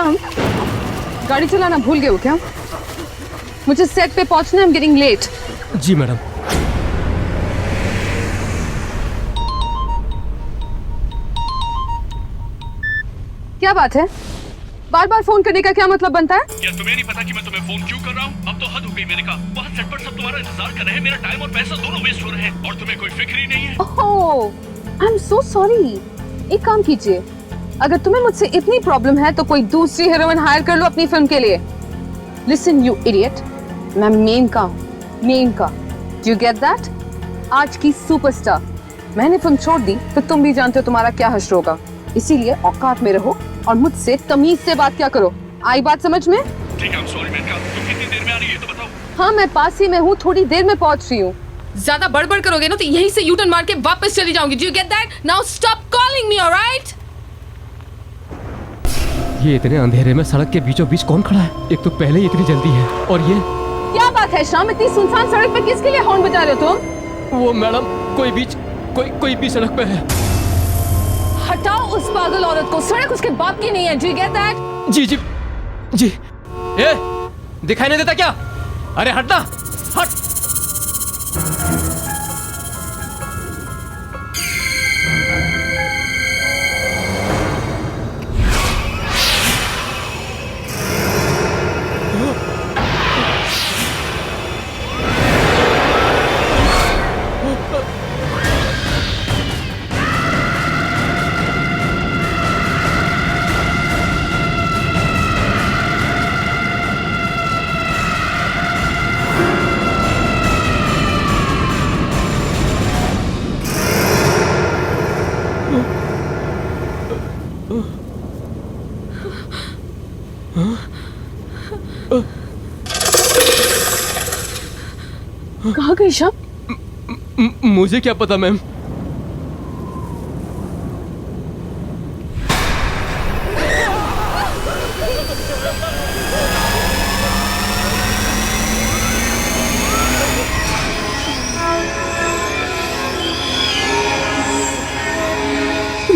श्याम, गाड़ी चलाना भूल गए हो क्या? मुझे सेट पे पहुंचना है, I'm getting late. Ji madam. क्या बात है? बार बार फोन करने का क्या मतलब बनता है? क्या तुम्हें नहीं पता कि मैं तुम्हें फोन क्यों कर रहा हूँ? अब तो हद हो गई मेरे का। वहाँ सेट पर सब तुम्हारा इंतजार कर रहे हैं, मेरा टाइम और पैसा दोनों वेस्ट हो रहे हैं और तुम्हें कोई फिक्र ही नहीं है। ओह, आई एम सो सॉरी। एक काम कीजिए, अगर तुम्हें मुझसे इतनी प्रॉब्लम है तो कोई दूसरी हीरोइन हायर कर लो अपनी फिल्म के लिए। लिसन यू इडियट, मैं मेन का हूँ, मेन का। Do you get that? आज की सुपरस्टार। मैंने फिल्म छोड़ दी तो तुम भी जानते हो तुम्हारा क्या हश्र होगा, इसीलिए औकात में रहो और मुझसे तमीज से बात क्या करो। आई बात समझ में? ठीक है, सॉरी मेनका। तुम कितनी देर में आ रही है तो बताओ। हाँ, मैं पास ही में हूँ, थोड़ी देर में पहुँच रही हूँ। ज्यादा बड़बड़ करोगे ना तो यहीं से यू टर्न मार के वापस चली जाऊंगी। Do you get that? Now stop calling me, alright? ये इतने अंधेरे में सड़क के बीचों बीच कौन खड़ा है? एक तो पहले ही इतनी जल्दी है और ये क्या बात है श्याम, इतनी सुनसान सड़क पे किसके लिए हॉर्न बजा रहे हो तुम? वो मैडम कोई बीच सड़क पे है। हटाओ उस पागल औरत को, सड़क उसके बाप की नहीं है। Do you get that? जी। ए, दिखाई नहीं देता क्या? अरे हटना, हट। कहाँ गई श्याम? मुझे क्या पता मैम।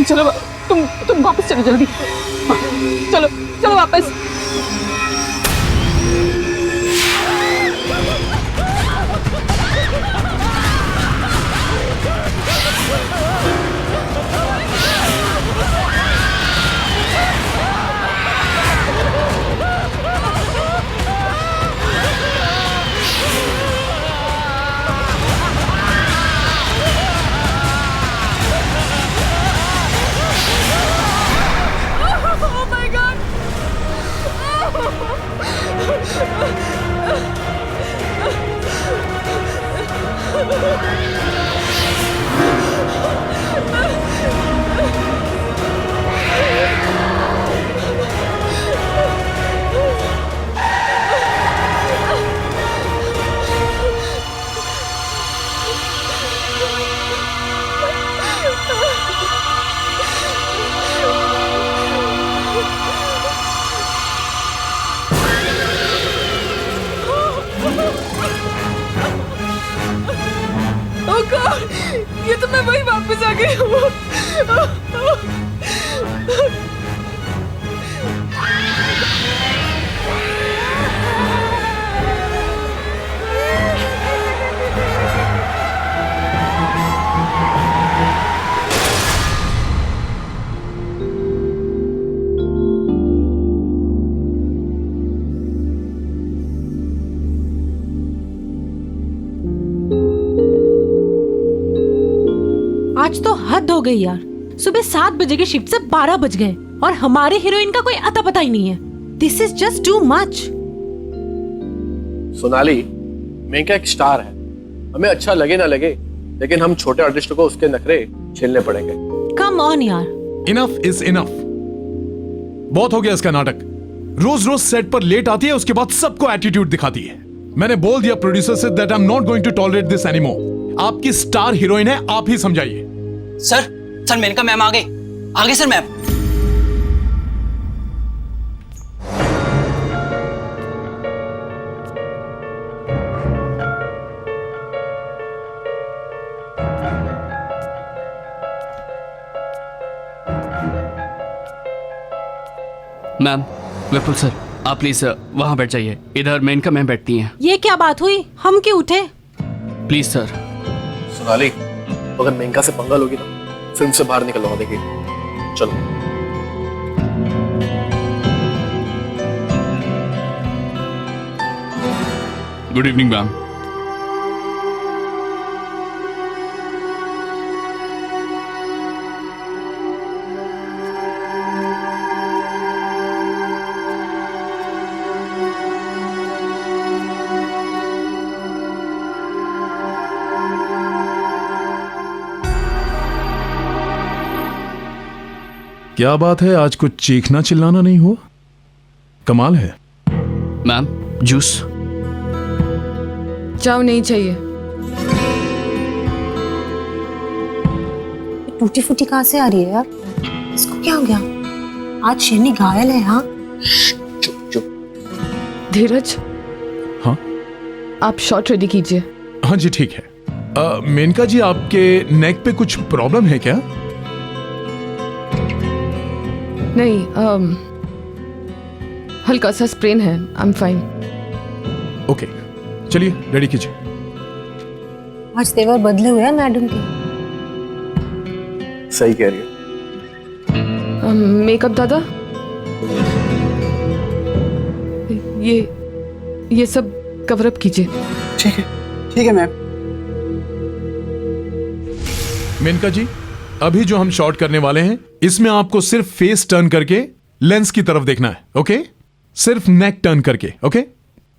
चलो, तुम वापस चलो जल्दी। चलो वापस। ये तो मैं वही वापस आ गई हूँ। आज तो हद हो गई यार। सुबह 7 बजे की शिफ्ट से 12 बज गए और हमारे हीरोइन का कोई अता पता ही नहीं है। This is just too much. Sonali, Menka एक स्टार है, हमें अच्छा लगे ना लगे, लेकिन हम छोटे आर्टिस्ट को उसके नखरे झेलने पड़ेंगे। कम ऑन यार। Enough is enough. बहुत हो गया इसका नाटक। रोज रोज सेट पर लेट आती है, उसके बाद सबको एटीट्यूड दिखाती है। मैंने बोल दिया प्रोड्यूसर से that I am not going to tolerate this anymore. आपकी स्टार हीरोइन है, आप ही समझाइए। सर मेनका मैम आगे sir ma'am. Ma'am, Vipul sir, आप प्लीज वहाँ बैठ जाइए। इधर मेनका मैम बैठती हैं। ये क्या बात हुई, हम क्यों उठे? Please sir. सोनाली, अगर मेनका से पंगा लोगी ना, फिल्म से बाहर निकलवा देगी। चलो। Good evening ma'am. क्या बात है, आज कुछ चीखना चिल्लाना नहीं हुआ? कमाल है। Ma'am, juice. जाओ, नहीं चाहिए। टूटी फूटी कहाँ से आ रही है यार? इसको क्या हो गया? आज शेरनी घायल है। हाँ, चुप चुप। धीरज, हाँ आप शॉट रेडी कीजिए। हाँ जी, ठीक है। मेनका जी, आपके नेक पे कुछ प्रॉब्लम है क्या? नहीं, हल्का सा स्प्रेन है। I am fine. ओके, चलिए रेडी कीजिए। आज तेवर बदले हुए हैं मैडम के। सही कह रही है। मेकअप दादा, ये सब कवर अप कीजिए। ठीक है मैम। मेनका जी, अभी जो हम शॉट करने वाले हैं, इसमें आपको सिर्फ फेस टर्न करके लेंस की तरफ देखना है। ओके, सिर्फ नेक टर्न करके। Okay,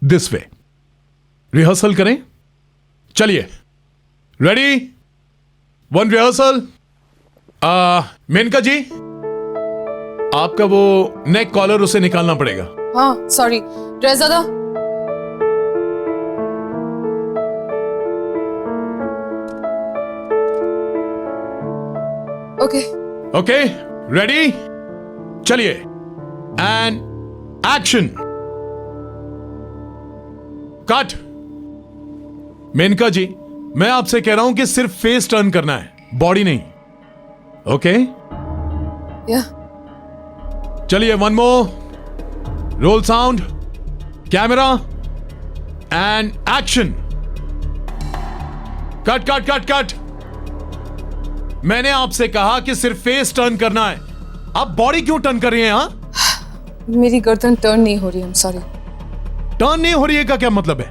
this way. रिहर्सल करें। चलिए, रेडी, वन रिहर्सल। मेनका जी, आपका वो नेक कॉलर उसे निकालना पड़ेगा। हाँ, सॉरी ड्रेस दादा। ओके ओके, रेडी, चलिए, एंड एक्शन। कट। मेनका जी, मैं आपसे कह रहा हूं कि सिर्फ फेस टर्न करना है, बॉडी नहीं। ओके, या चलिए, one more, role sound, camera, and action. Cut cut cut cut. मैंने आपसे कहा कि सिर्फ फेस टर्न करना है, आप बॉडी क्यों टर्न कर रही हैं? हाँ, मेरी गर्दन टर्न नहीं हो रही। I am sorry. टर्न नहीं हो रही है का क्या मतलब है?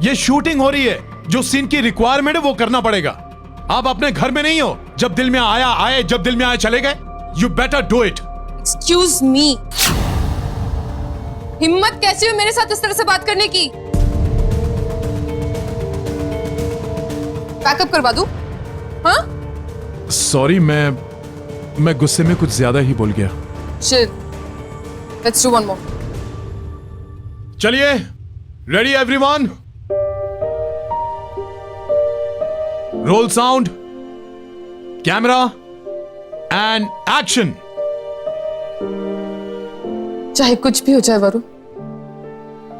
ये शूटिंग हो रही है, जो सीन की रिक्वायरमेंट है वो करना पड़ेगा। आप अपने घर में नहीं हो, जब दिल में आया आए, जब दिल में आए चले गए। You better do it. Excuse me, हिम्मत कैसी हुई मेरे साथ इस तरह से बात करने की? पैकअप करवा दूं? हाँ? सॉरी, मैं गुस्से में कुछ ज्यादा ही बोल गया। Shit. Let's do one more. चलिए, ready everyone, role sound, camera, and action. चाहे कुछ भी हो जाए वरुण,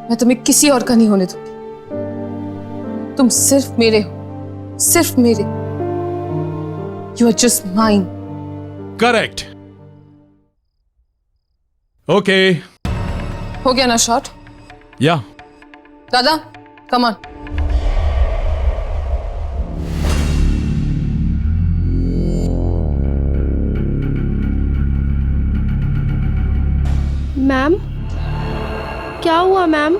मैं तुम्हें किसी और का नहीं होने दूंगी। तुम सिर्फ मेरे हो, सिर्फ मेरे। You are just mine. Correct. Okay, हो गया ना शॉट? या दादा, come on. मैम, क्या हुआ मैम?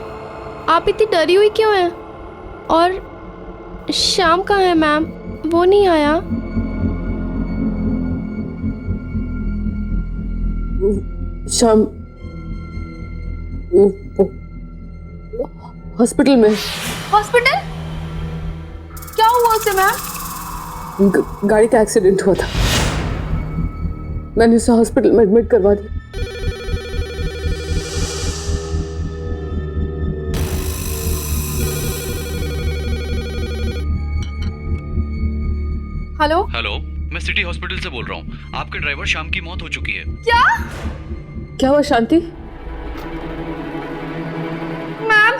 आप इतनी डरी हुई क्यों हैं? और श्याम कहाँ है मैम? वो नहीं आया? शाम हॉस्पिटल में। हॉस्पिटल? क्या हुआ उसे मैम? गाड़ी का एक्सीडेंट हुआ था, मैंने उसे हॉस्पिटल में एडमिट करवा दिया। हेलो हेलो, मैं सिटी हॉस्पिटल से बोल रहा हूँ। आपके ड्राइवर श्याम की मौत हो चुकी है। क्या हुआ शांति? मैम,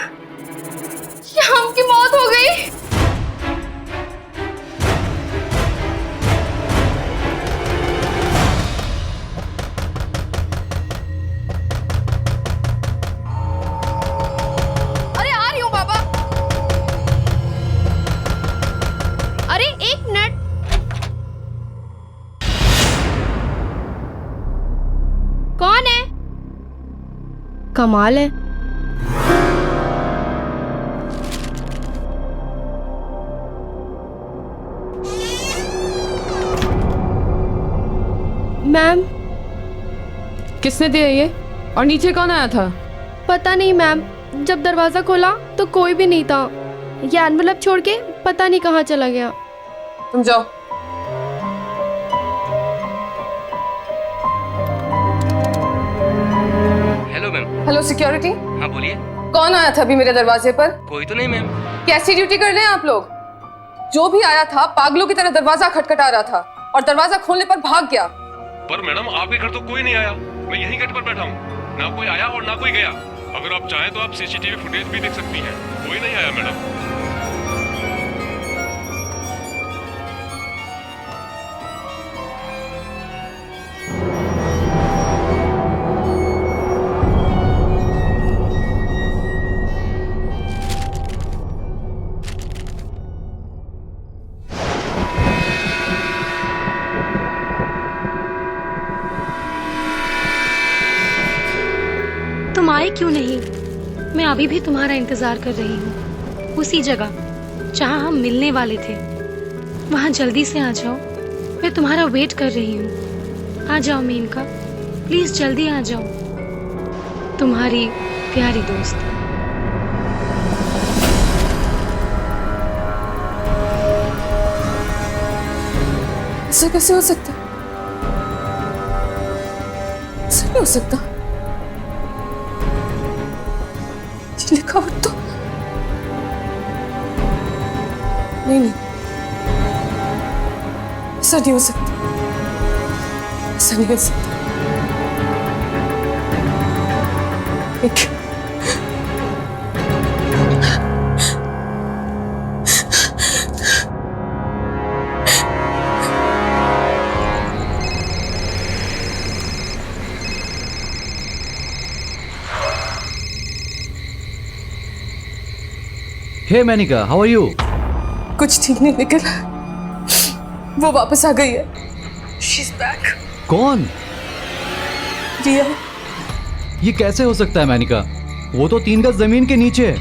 श्याम की मौत हो गई। कमाल है। मैम, किसने दिया ये? और नीचे कौन आया था? पता नहीं मैम, जब दरवाजा खोला तो कोई भी नहीं था। ये एनवेलप छोड़ के पता नहीं कहाँ चला गया। तुम जाओ। Hello ma'am. हेलो सिक्योरिटी, हाँ बोलिए। कौन आया था अभी मेरे दरवाजे पर? कोई तो नहीं मैम। कैसी ड्यूटी कर रहे हैं आप लोग? जो भी आया था पागलों की तरह दरवाजा खटखटा रहा था और दरवाजा खोलने पर भाग गया। पर मैडम आपके घर तो कोई नहीं आया, मैं यहीं गेट पर बैठा हूँ। ना कोई आया और ना कोई गया। अगर आप चाहें तो आप सीसीटीवी फुटेज भी देख सकती हैं। कोई नहीं आया मैडम। तुम आए क्यों नहीं? मैं अभी भी तुम्हारा इंतजार कर रही हूँ, उसी जगह जहाँ हम मिलने वाले थे। वहाँ जल्दी से आ जाओ, मैं तुम्हारा वेट कर रही हूँ। आ जाओ मेनका, प्लीज जल्दी आ जाओ। तुम्हारी प्यारी दोस्त। ऐसा कैसे हो सकता? ऐसा नहीं हो सकता। ये लिखावट तो नहीं, ऐसा नहीं हो सकता। ऐसा नहीं हो सकता। हे मैनिका, हाउ आर यू? कुछ ठीक नहीं निकला। वो वापस आ गई है। She's back. कौन? रिया। ये कैसे हो सकता है मैनिका? वो तो 3 गज जमीन के नीचे है।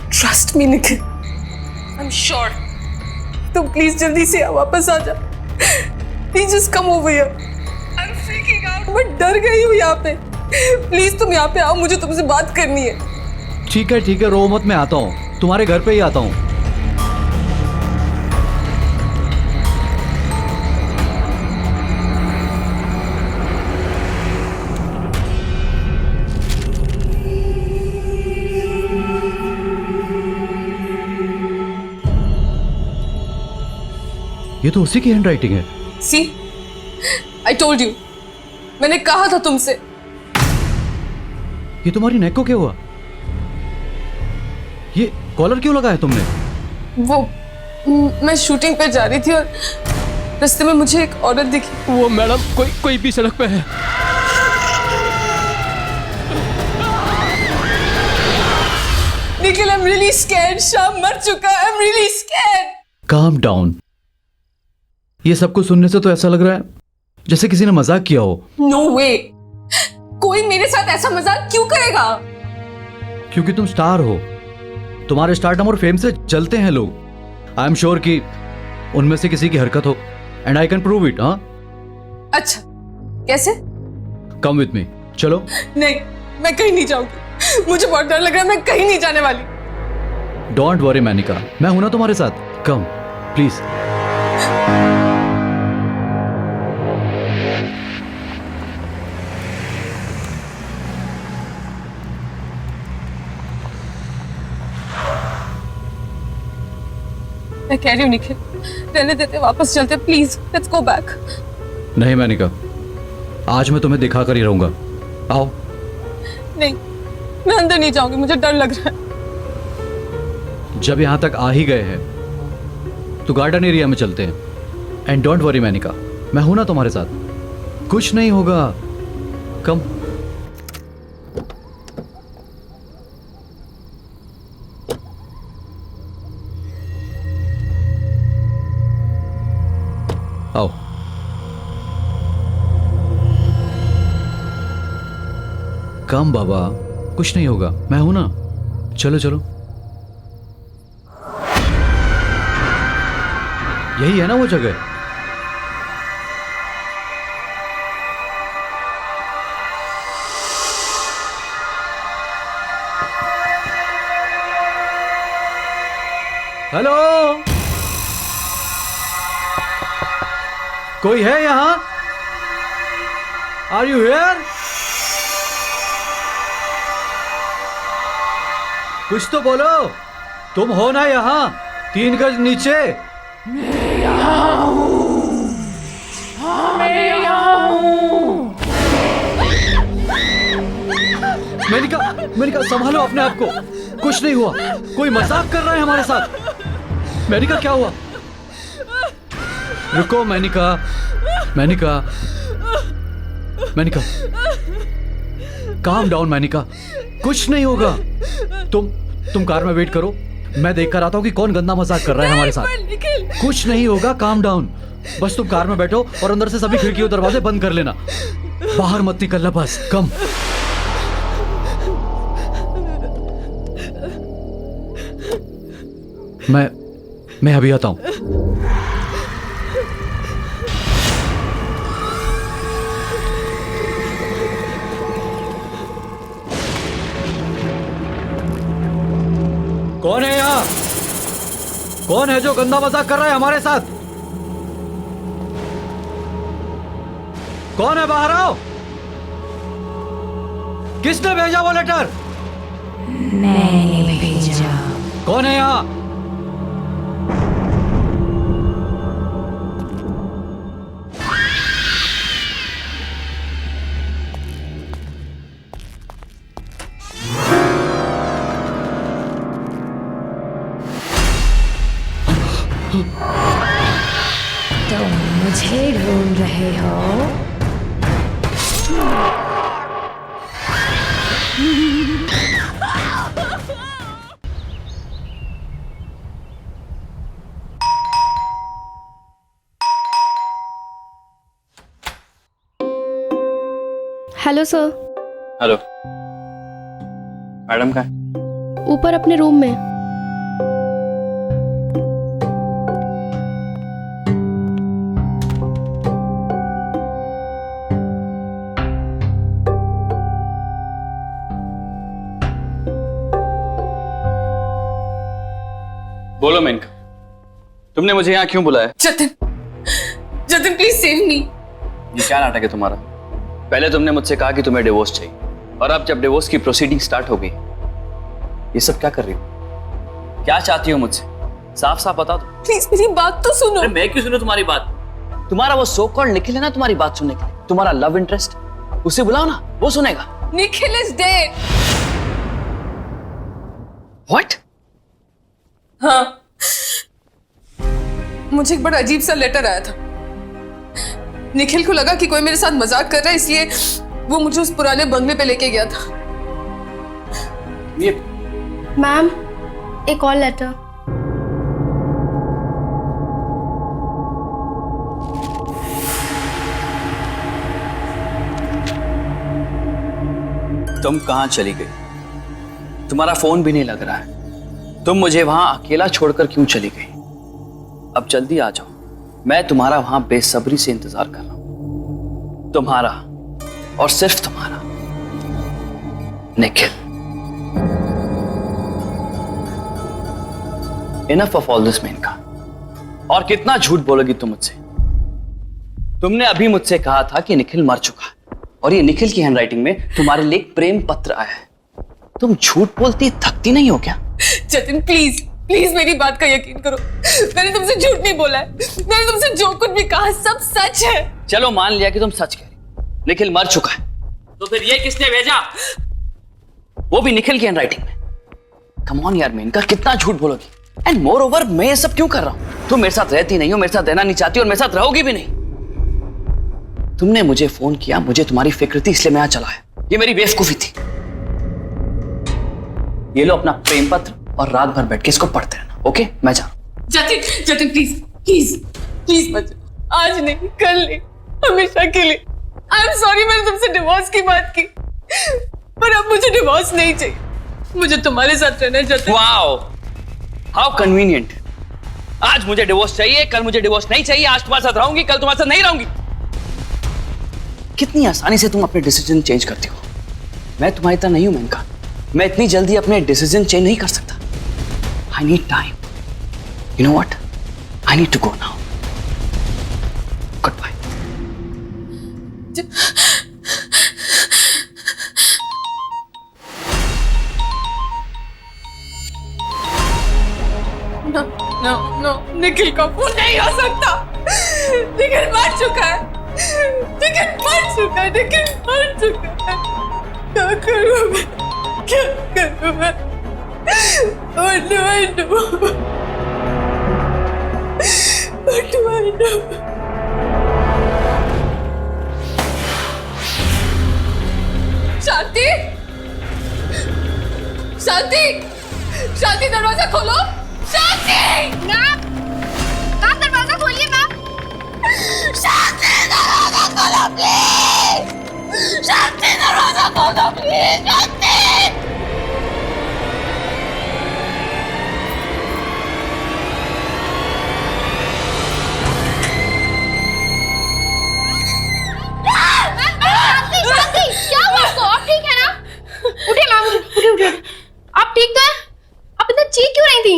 Trust me Nikhil, I am sure. तुम प्लीज जल्दी से वापस आ जा। Please just come over here. I am freaking out. मैं डर गई हूँ यहाँ पे। प्लीज तुम यहाँ पे आओ, मुझे तुमसे बात करनी है। ठीक है, रो मत, मैं आता हूँ। तुम्हारे घर पे ही आता हूँ। ये तो उसी की हैंडराइटिंग है। सी, आई टोल्ड यू। मैंने कहा था तुमसे। ये तुम्हारी नेक को क्या हुआ? ये कॉलर क्यों लगाया तुमने? वो मैं शूटिंग पे जा रही थी और रास्ते में मुझे एक औरत दिखी। वो मैडम कोई भी सड़क पे है। Nikhil, I am really scared. शाम मर चुका है। I am really scared. Calm down. ये सब कुछ सुनने से तो ऐसा लग रहा है जैसे किसी ने मजाक किया हो। नो वे। कोई मेरे साथ ऐसा मजाक क्यों करेगा? क्योंकि तुम स्टार हो। तुम्हारे स्टारडम और फेम से चलते हैं लोग। आई एम श्योर कि उनमें से किसी की हरकत हो, and I can prove it. हाँ, अच्छा, कैसे? Come with me. चलो। नहीं, मैं कहीं नहीं जाऊंगी। मुझे बहुत डर लग रहा है। मैं कहीं नहीं जाने वाली। डोंट वरी मैनिका, मैं हूं ना तुम्हारे साथ। Come please. मैं कह रही हूँ निखिल, रहने देते, वापस चलते। Please let's go back. नहीं मैनिका, आज मैं तुम्हें दिखा कर ही रहूंगा। आओ। नहीं, मैं अंदर नहीं जाऊंगी। मुझे डर लग रहा है। जब यहां तक आ ही गए हैं तो गार्डन एरिया में चलते हैं। एंड डोंट वरी मैनिका, मैं हूं ना तुम्हारे साथ। कुछ नहीं होगा। कम। आओ। कम बाबा, कुछ नहीं होगा, मैं हूं ना। चलो चलो, यही है ना वो जगह। हेलो, कोई है यहां? Are you here? कुछ तो बोलो, तुम हो ना यहां 3 गज नीचे? मेनिका संभालो अपने आप को, कुछ नहीं हुआ, कोई मजाक कर रहा है हमारे साथ। मेनिका क्या हुआ? रुको मेनिका, मेनिका, मेनिका, काम डाउन मेनिका, कुछ नहीं होगा। तुम कार में वेट करो, मैं देख कर आता हूँ कि कौन गंदा मजाक कर रहा है हमारे साथ। कुछ नहीं होगा, काम डाउन। बस तुम कार में बैठो और अंदर से सभी खिड़की और दरवाजे बंद कर लेना, बाहर मत निकलना बस। कम। मैं अभी आता हूं। कौन है यहां? कौन है जो गंदा मजाक कर रहा है हमारे साथ? कौन है? बाहर आओ। किसने भेजा वो लेटर? मैंने भेजा। कौन है यहां? तुम मुझे ढूंढ रहे हो? Hello sir. हेलो मैडम, कहाँ है? ऊपर अपने रूम में। बोलो मेनका, तुमने मुझे यहाँ क्यों बुलाया? जतिन, जतिन प्लीज सेव मी। ये क्या नाटक है तुम्हारा? पहले तुमने मुझसे कहा कि तुम्हें डिवोर्स चाहिए, और अब जब डिवोर्स की प्रोसीडिंग स्टार्ट हो गई, ये सब क्या कर रही हो? क्या चाहती हो मुझसे? साफ साफ बता दो। प्लीज मेरी बात तो सुनो। अरे मैं क्यों सुनूं तुम्हारी बात? तुम्हारा वो सो कॉल्ड निखिल है ना तुम्हारी बात सुनने के लिए, तुम्हारा लव इंटरेस्ट, उसे बुलाओ ना, वो सुनेगा। Nikhil is dead. व्हाट? हाँ, मुझे एक बड़ा अजीब सा लेटर आया था। निखिल को लगा कि कोई मेरे साथ मजाक कर रहा है, इसलिए वो मुझे उस पुराने बंगले पे लेके गया था। ये मैम, एक और लेटर। तुम कहां चली गई? तुम्हारा फोन भी नहीं लग रहा है। तुम मुझे वहां अकेला छोड़कर क्यों चली गई? अब जल्दी आ जाओ, मैं तुम्हारा वहां बेसब्री से इंतजार कर रहा हूं। तुम्हारा और सिर्फ तुम्हारा Nikhil. Enough of all this Menka. और कितना झूठ बोलोगी तुम मुझसे? तुमने अभी मुझसे कहा था कि निखिल मर चुका है, और ये निखिल की हैंडराइटिंग में तुम्हारे लिए एक प्रेम पत्र आया है। तुम झूठ बोलती थकती नहीं हो क्या? जतिन प्लीज प्लीज मेरी बात का यकीन करो, मैंने तुमसे झूठ नहीं बोला है। मैंने तुमसे जो कुछ भी कहा सब सच है। चलो मान लिया कि तुम सच कह रही, निखिल मर चुका है, तो फिर ये किसने भेजा? वो भी निखिल की हैंडराइटिंग में। कम ऑन यार मेनका, कितना झूठ बोलोगी? एंड मोर ओवर मैं ये सब क्यों कर रहा हूं? तुम मेरे साथ रहती नहीं हो, मेरे साथ रहना नहीं चाहती और मेरे साथ रहोगी भी नहीं। तुमने मुझे फोन किया, मुझे तुम्हारी फिक्र थी, इसलिए मैं यहां चला आया। ये मेरी बेवकूफी थी। ये लो अपना प्रेम पत्र और रात भर बैठ के इसको पढ़ते रहना, ओके? मैं जा रहा हूं। Jatin, Jatin please please please मत जाओ। आज नहीं, कल नहीं, हमेशा के लिए। आई एम सॉरी मैंने तुमसे डिवोर्स की बात की। पर अब मुझे डिवोर्स नहीं चाहिए, मुझे तुम्हारे साथ रहना चाहती हूँ। Wow, how convenient. आज मुझे डिवोर्स चाहिए, कल मुझे डिवोर्स नहीं चाहिए। आज तुम्हारे साथ रहूंगी, कल तुम्हारे साथ नहीं रहूंगी। कितनी आसानी से तुम अपने डिसीजन चेंज करती हो। मैं तुम्हारी तरह नहीं हूं मेनका, मैं इतनी जल्दी अपने डिसीजन चेंज नहीं कर सकता। I need time. You know what, I need to go now. Good bye. No, Nikhil का फोन नहीं हो सकता। निखिल मर चुका है, निखिल मर चुका है, निखिल मर चुका है। क्या करूं मैं, क्या करूं मैं? What do I do? What do I do? शांति, शांति, शांति, दरवाजा खोलो। शांति, मैम, आप दरवाजा खोलिए मैम। शांति, दरवाजा खोलो प्लीज। शांति, दरवाजा खोलो प्लीज। शांति। शांति, क्या हुआ आपको? आप ठीक है ना? उठिए मैम, उठिए। आप ठीक तो हैं? आप इतना चीख क्यों रही थी?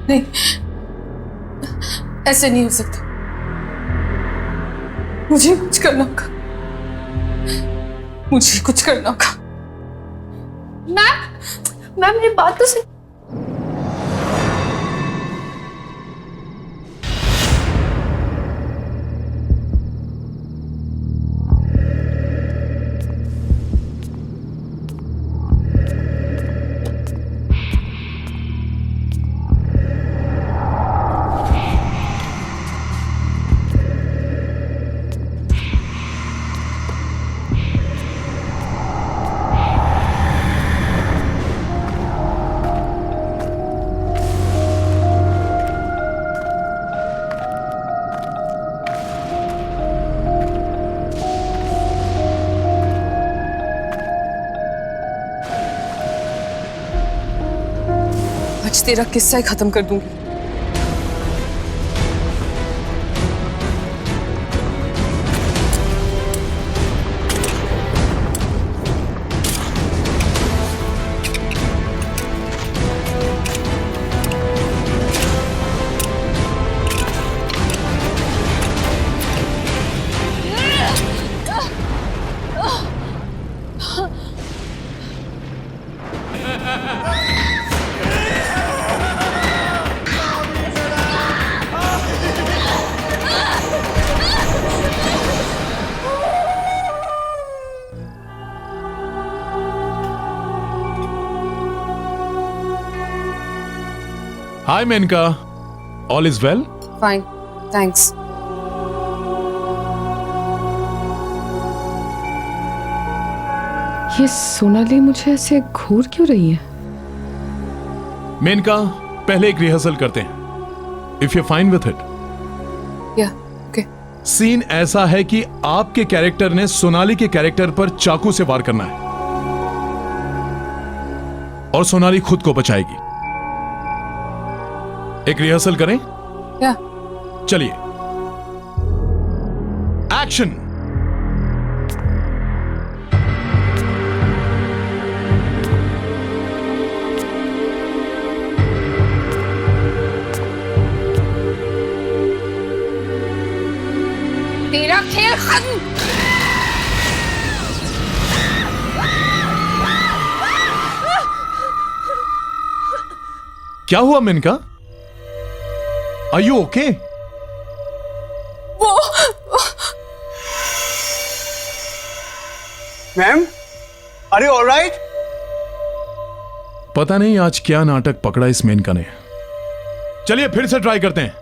नहीं, ऐसे नहीं हो सकता। मुझे कुछ करना होगा, मुझे कुछ करना होगा। मैम मेरी बात तो सुन। आज तेरा किस्सा ही खत्म कर दूंगी। Hi, Menka. All is well? Fine, thanks. ये सोनाली मुझे ऐसे घूर क्यों रही है? मेनका, पहले एक रिहर्सल करते हैं। If you're fine with it. Yeah, okay. Scene ऐसा है कि आपके कैरेक्टर ने सोनाली के कैरेक्टर पर चाकू से वार करना है और सोनाली खुद को बचाएगी। एक रिहर्सल करें? Yeah. चलिए, एक्शन। तेरा खेल खत्म। क्या हुआ Menka? Are you okay? Ma'am, are you all right? पता नहीं आज क्या नाटक पकड़ा इस मेनका ने। चलिए फिर से ट्राई करते हैं।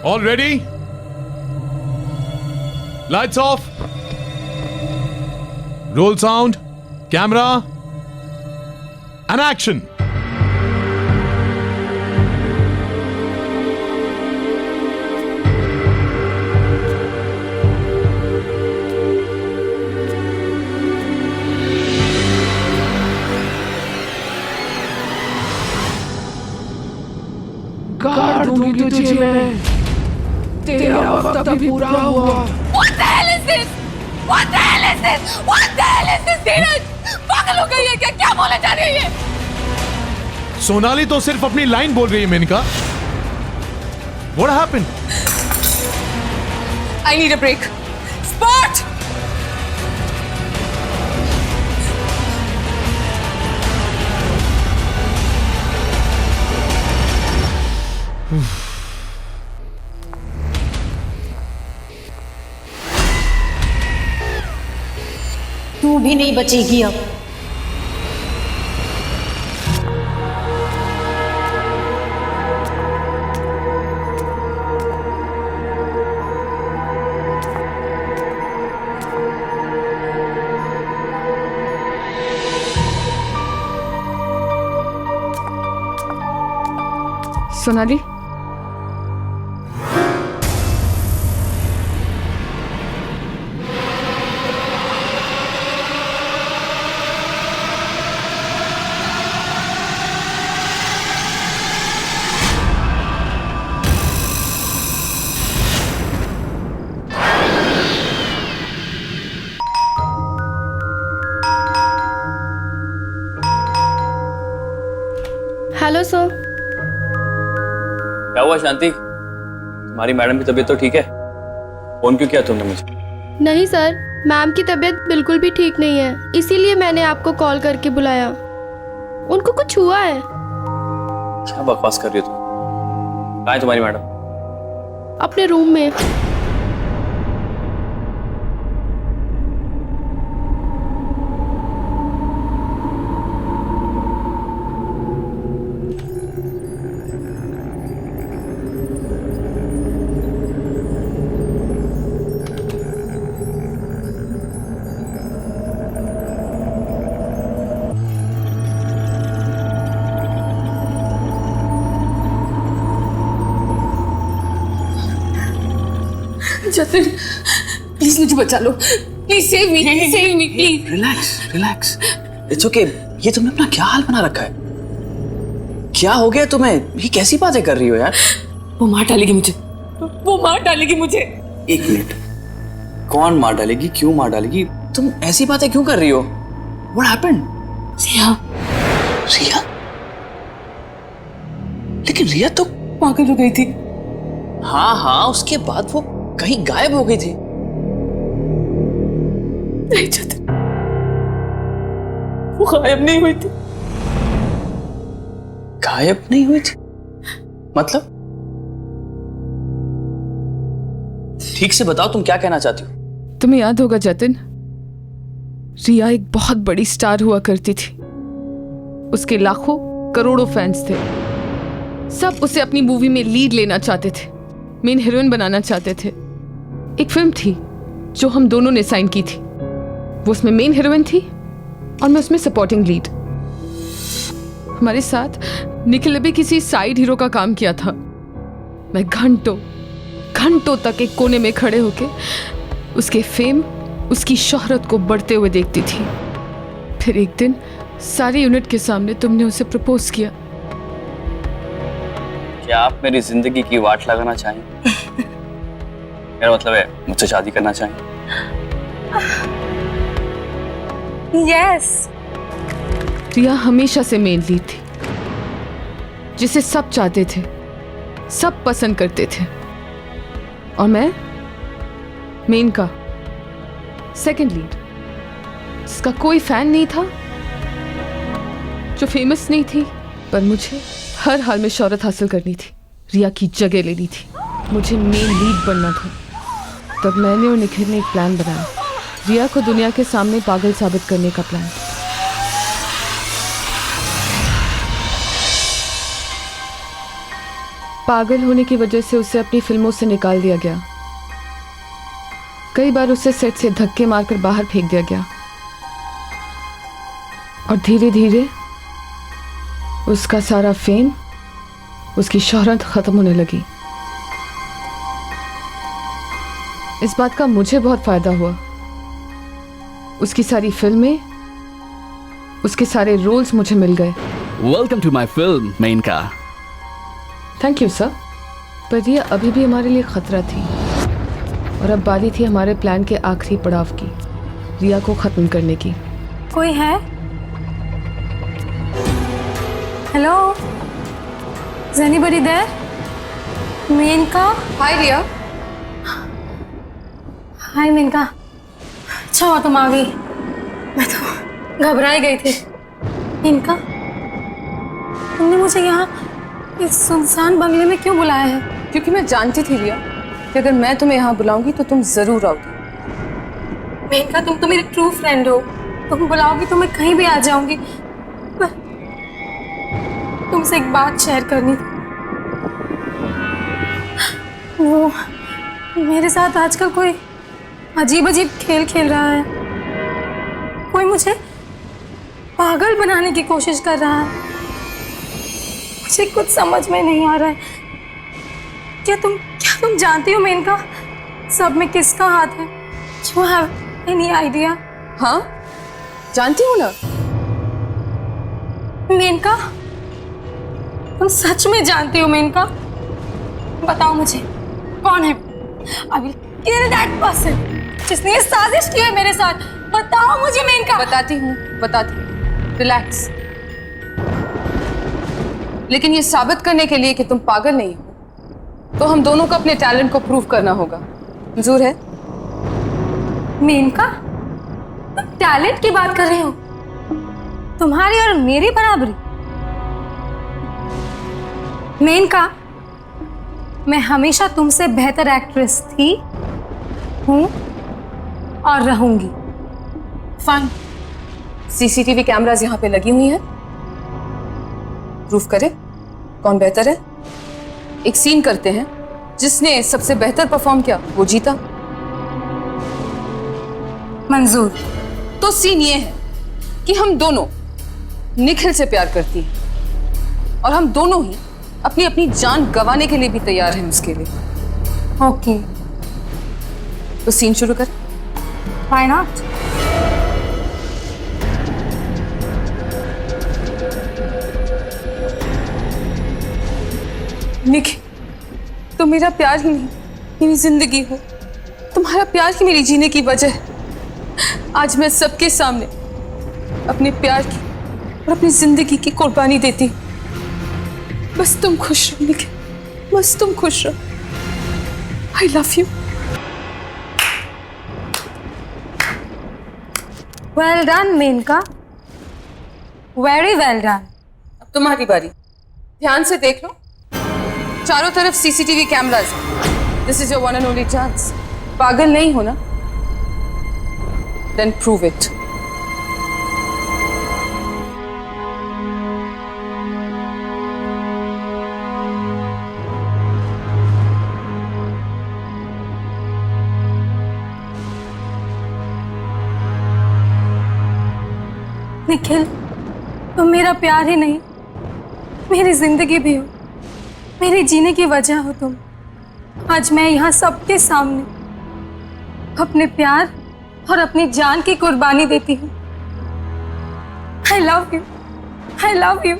All ready? Lights off. Roll sound. Camera. And action. में तेरा वक्त अभी पूरा हुआ। What the hell is this? What the hell is this? What the hell is this, धीरज? पागल हो गई है क्या? क्या बोले जा रही है? सोनाली तो सिर्फ अपनी लाइन बोल रही है Maneka. What happened? I need a break. Spot! तू भी नहीं बचेगी अब। Sonali, hello sir. क्या हुआ शांति? तुम्हारी मैडम की तबीयत तो ठीक है? फोन क्यों किया तुमने मुझे? नहीं सर, मैम की तबीयत बिल्कुल भी ठीक नहीं है, इसीलिए मैंने आपको कॉल करके बुलाया। उनको कुछ हुआ है। क्या बकवास कर रही हो तुम? कहाँ है तुम्हारी मैडम? अपने रूम में। जतिन, प्लीज मुझे बचा लो। Please save me, please. Relax, relax. It's okay. ये तुमने अपना क्या हाल बना रखा है? क्या हो गया तुम्हें? ये कैसी बातें कर रही हो यार? वो मार डालेगी मुझे, वो मार डालेगी मुझे। एक मिनट, कौन मार डालेगी? क्यों मार डालेगी? तुम ऐसी बातें क्यों कर रही हो? What happened? रिया। रिया? लेकिन रिया तो पागल हो गई थी। हाँ हाँ, उसके बाद वो कहीं गायब हो गई थी। नहीं जतिन, वो गायब नहीं हुई थी। गायब नहीं हुई थी? मतलब? ठीक से बताओ, तुम क्या कहना चाहती हो? तुम्हें याद होगा जतिन, रिया एक बहुत बड़ी स्टार हुआ करती थी। उसके लाखों करोड़ों फैंस थे। सब उसे अपनी मूवी में लीड लेना चाहते थे, मेन हीरोइन बनाना चाहते थे। एक फिल्म थी जो हम दोनों ने साइन की थी। वो उसमें मेन हीरोइन थी और मैं उसमें सपोर्टिंग लीड। हमारे साथ निखिल ने भी किसी साइड हीरो का काम किया था। मैं घंटों तक एक कोने में खड़े होके उसके फेम, उसकी शोहरत को बढ़ते हुए देखती थी। फिर एक दिन सारी यूनिट के सामने तुमने उसे प्रपोज किया। क्या आप मेरी जिंदगी की वाट लगाना चाहेंगे? मेरा मतलब है मुझसे शादी करना चाहेंगे? यस। रिया हमेशा से मेन लीड थी, जिसे सब चाहते थे, सब पसंद करते थे। और मैं मेन का सेकंड लीड, जिसका कोई फैन नहीं था, जो फेमस नहीं थी, पर मुझे हर हाल में शोहरत हासिल करनी थी, रिया की जगह लेनी थी, मुझे मेन लीड बनना था। तब मैंने और निखिल ने एक प्लान बनाया, रिया को दुनिया के सामने पागल साबित करने का प्लान। पागल होने की वजह से उसे अपनी फिल्मों से निकाल दिया गया। कई बार उसे सेट से धक्के मारकर बाहर फेंक दिया गया और धीरे धीरे उसका सारा फेम, उसकी शोहरत खत्म होने लगी। इस बात का मुझे बहुत फायदा हुआ। उसकी सारी फिल्में, उसके सारे रोल्स मुझे मिल गए। Welcome to my film Menka. Thank you sir. पर रिया अभी भी हमारे लिए खतरा थी और अब बारी थी हमारे प्लान के आखिरी पड़ाव की, रिया को खत्म करने की। कोई है? Hello, is anybody there? Menka? Hi Riya. Hi Menka, अच्छा हुआ तुम आ गई, मैं तो घबराई गई थी। मेनका, तुमने मुझे यहाँ इस सुनसान बंगले में क्यों बुलाया है? क्योंकि मैं जानती थी रिया कि अगर मैं तुम्हें यहाँ बुलाऊंगी तो तुम जरूर आओगी। मेनका, तुम तो मेरी ट्रू फ्रेंड हो, तुम बुलाओगी तो मैं कहीं भी आ जाऊंगी। पर तुमसे एक बात शेयर करनी थी। वो मेरे साथ आजकल कोई अजीब अजीब खेल खेल रहा है, कोई मुझे पागल बनाने की कोशिश कर रहा है। मुझे कुछ समझ में नहीं आ रहा है। क्या तुम जानती हो मेनका, सब में किसका हाथ है? You have any idea? हाँ, जानती हूँ ना। मेनका, तुम सच में जानती हो मेनका? बताओ मुझे, कौन है? I will kill that person जिसने ये साजिश की है मेरे साथ। बताओ मुझे मेनका। बताती हूँ। रिलैक्स। लेकिन ये साबित करने के लिए कि तुम पागल नहीं हो, तो हम दोनों को अपने टैलेंट को प्रूव करना होगा। मंजूर है? मेनका, तुम टैलेंट की बात कर रहे हो? तुम्हारी और मेरी बराबरी? मेनका, मैं हमेशा तुमसे बेहतर एक्ट्रेस थी, हूं और रहूंगी। फाइन, सीसीटीवी कैमरास यहाँ पे लगी हुई हैं। प्रूफ करें कौन बेहतर है। एक सीन करते हैं, जिसने सबसे बेहतर परफॉर्म किया वो जीता। मंजूर। तो सीन ये है कि हम दोनों निखिल से प्यार करती हैं और हम दोनों ही अपनी अपनी जान गंवाने के लिए भी तैयार हैं उसके लिए। ओके, तो सीन शुरू कर। Why not? निखिल, तुम मेरा प्यार ही नहीं, मेरी जिंदगी हो। तुम्हारा प्यार ही मेरी जीने की वजह है। आज मैं सबके सामने अपने प्यार की और अपनी जिंदगी की कुर्बानी देती हूँ। बस तुम खुश रहो निखिल, बस तुम खुश रहो। I love you. Well done Menka, very well done. अब तुम्हारी बारी। ध्यान से देख लो, चारों तरफ CCTV cameras. This is your one and only chance. पागल नहीं हो ना? Then prove it. निखिल, तुम मेरा प्यार ही नहीं, मेरी जिंदगी भी हो, मेरे जीने की वजह हो तुम। आज मैं यहाँ सबके सामने अपने प्यार और अपनी जान की कुर्बानी देती हूँ। I love you, I love you।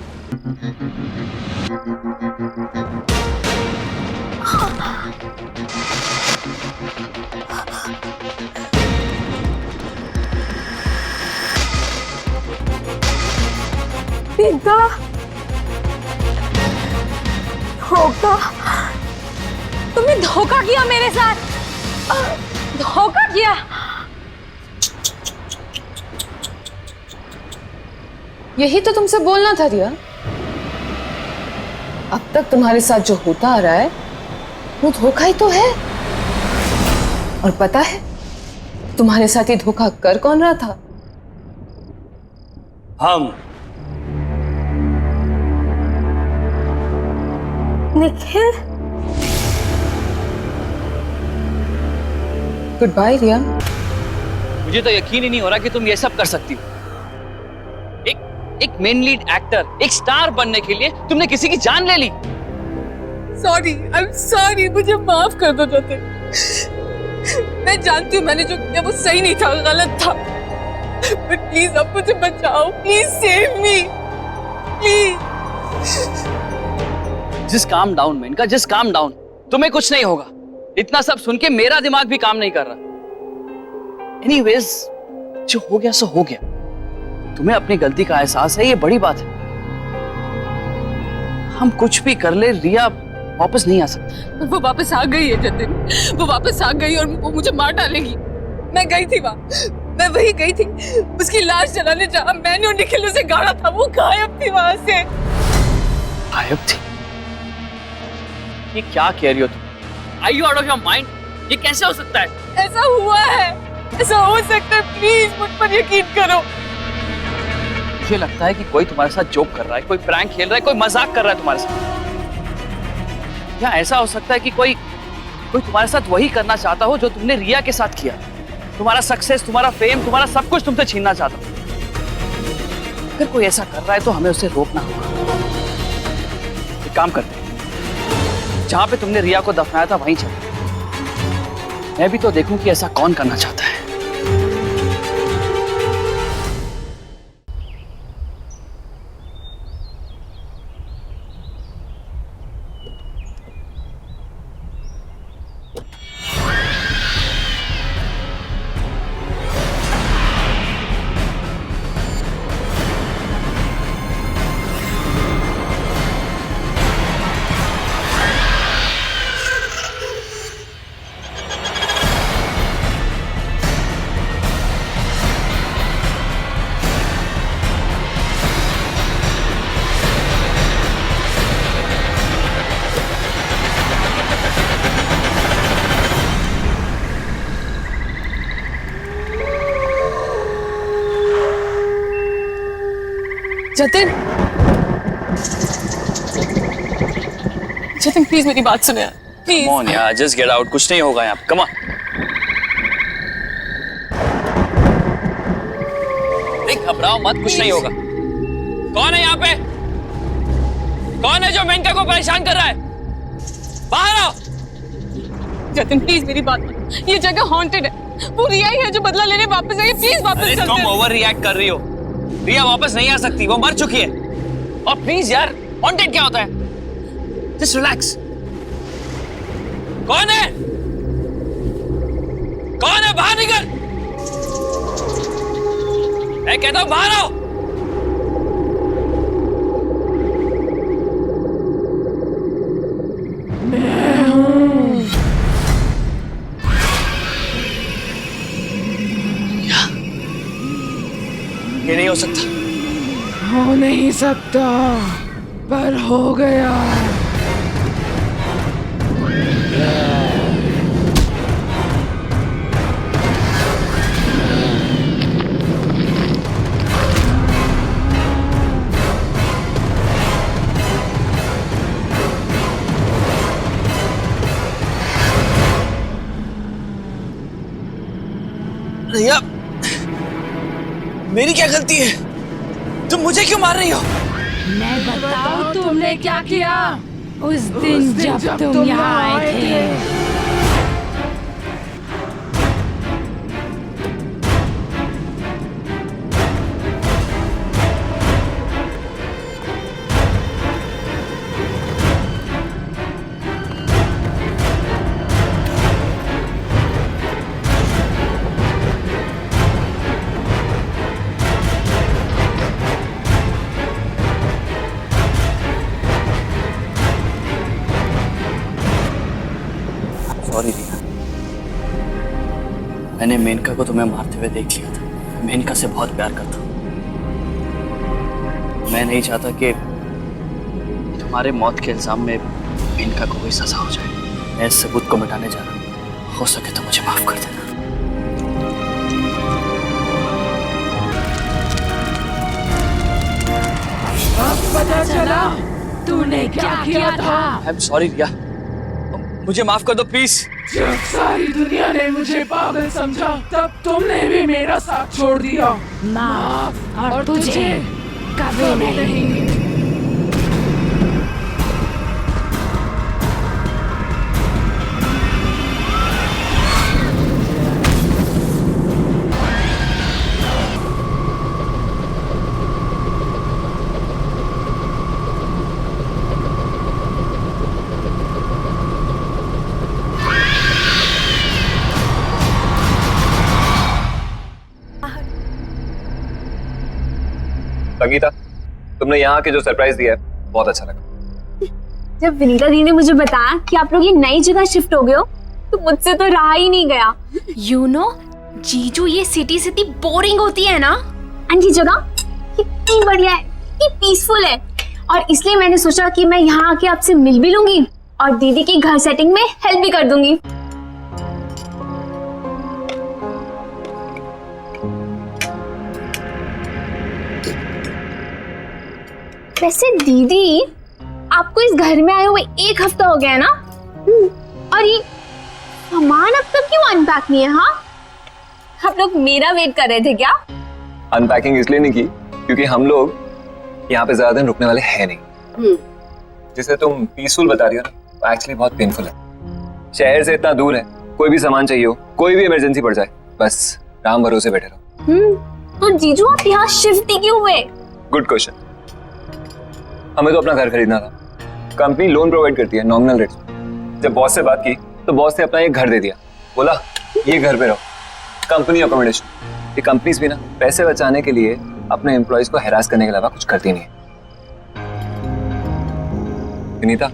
पिता, धोखा, तुमने धोखा किया मेरे साथ, धोखा किया। यही तो तुमसे बोलना था रिया। अब तक तुम्हारे साथ जो होता आ रहा है वो धोखा ही तो है। और पता है तुम्हारे साथ ये धोखा कर कौन रहा था? हम। निखिल, गुड बाय रिया। मुझे तो यकीन ही नहीं हो रहा कि तुम ये सब कर सकती हो। एक मेन लीड एक्टर, एक स्टार बनने के लिए तुमने किसी की जान ले ली। सॉरी, आई एम सॉरी, मुझे माफ कर दो ज्योति। मैं जानती हूँ मैंने जो किया वो सही नहीं था, गलत था। बट प्लीज अब मुझे बचाओ, please save me, please. Just calm down Menka, just calm down. तुम्हें कुछ नहीं होगा। इतना सब सुन के मेरा दिमाग भी काम नहीं कर रहा। एनीवेज, जो हो गया सो हो गया। तुम्हें अपनी गलती का एहसास है, ये बड़ी बात है। हम कुछ भी कर ले, रिया वापस नहीं आ सकती। वो वापस आ गई है जतिन, वो वापस आ गई और वो मुझे मार डालेगी। मैं गई थी वहाँ, मैं वही गई थी उसकी लाश जलाने, जहाँ मैंने और निखिल उसे गाड़ा था। वो गायब थी वहां से। गायब थी? ये क्या कह रही हो तुम? Are you out of your mind? ये कैसे हो सकता है? ऐसा हुआ है, ऐसा हो सकता है। प्लीज मुझ पर यकीन करो। मुझे लगता है कि कोई तुम्हारे साथ जोक कर रहा है, कोई प्रैंक खेल रहा है, कोई मजाक कर रहा है तुम्हारे साथ। या ऐसा हो सकता है कि कोई तुम्हारे साथ वही करना चाहता हो जो तुमने रिया के साथ किया। तुम्हारा सक्सेस, तुम्हारा फेम, तुम्हारा सब कुछ तुमसे छीनना चाहता हो। अगर कोई ऐसा कर रहा है तो हमें उसे रोकना होगा। एक काम करते हैं, जहां पे तुमने रिया को दफनाया था वहीं चलो। मैं भी तो देखूं कि ऐसा कौन करना चाहता है। जतिन, जतिन प्लीज मेरी बात सुनो यार, प्लीज। Come on यार, just get out, कुछ नहीं होगा यहाँ। Come on। देख, घबराओ मत, कुछ नहीं होगा। कौन है यहाँ पे? कौन है जो मेनका को परेशान कर रहा है? बाहर आओ। जतिन प्लीज मेरी बात सुनो, ये जगह हॉन्टेड है। वो रिया ही है जो बदला लेने वापस आई है। प्लीज वापस चलते हैं। तुम ओवर रिएक्ट कर रही हो। रिया वापस नहीं आ सकती, वो मर चुकी है। और प्लीज यार, हॉन्टेड क्या होता है? Just relax. कौन है? कौन है? बाहर निकल। मैं कहता हूं बाहर आओ। मैं हूं। ये नहीं हो सकता। हो नहीं सकता, पर हो गया। रिया, मेरी क्या गलती है? तुम मुझे क्यों मार रही हो? मैं बताऊं तुमने क्या किया उस दिन जब तुम यहाँ आए थे। सॉरी रिया, मैंने मेनका को तुम्हें मारते हुए देख लिया था। मेनका से बहुत प्यार करता हूं। मैं नहीं चाहता कि तुम्हारे मौत के इल्जाम में मेनका को कोई सजा हो जाए। मैं इस सबूत को मिटाने जा रहा हूं। हो सके तो मुझे माफ कर देना। अब पता चला तूने क्या किया था। आई एम सॉरी रिया, मुझे माफ कर दो प्लीज। जब सारी दुनिया ने मुझे पागल समझा, तब तुमने भी मेरा साथ छोड़ दिया। माफ और तुझे कभी नहीं। संगीता, तुमने यहाँ के जो सरप्राइज दिया है बहुत अच्छा लगा। जब विनीता दी ने मुझे बताया कि आप लोग ये नई जगह शिफ्ट हो गए हो तो मुझसे तो रहा ही नहीं गया। यू नो जीजू, ये सिटी इतनी बोरिंग होती है ना, एंड ये जगह कितनी बढ़िया है, कितनी पीसफुल है, और इसलिए मैंने सोचा कि मैं यहाँ आके आपसे मिल भी लूंगी और दीदी की घर सेटिंग में हेल्प भी कर दूंगी। वैसे दीदी, आपको इस घर में आए हुए 1 हफ्ता हो गया है ना? और ये सामान अब तक क्यों अनपैक नहीं है? हाँ, आप लोग मेरा वेट कर रहे थे क्या? अनपैकिंग इसलिए नहीं की क्योंकि हम लोग यहाँ पे ज्यादा दिन रुकने वाले हैं नहीं। जिसे तुम पीसफुल बता रही हो ना, वो एक्चुअली बहुत पेनफुल है। शहर से इतना दूर है, कोई भी सामान चाहिए हो, कोई भी इमरजेंसी पड़ जाए, बस राम भरोसे बैठे रहो। तो जीजू आप यहाँ शिफ्ट ही क्यों हुए? Good question. हमें तो अपना घर खरीदना था। कंपनी लोन प्रोवाइड करती है नॉमिनल रेट्स पे। जब बॉस से बात की तो बॉस ने अपना एक घर दे दिया, बोला ये घर पे रहो, कंपनी अकोमोडेशन। ये कंपनीज भी ना पैसे बचाने के लिए अपने एम्प्लॉइज को हैरास करने के अलावा कुछ करती नहीं है। विनीता,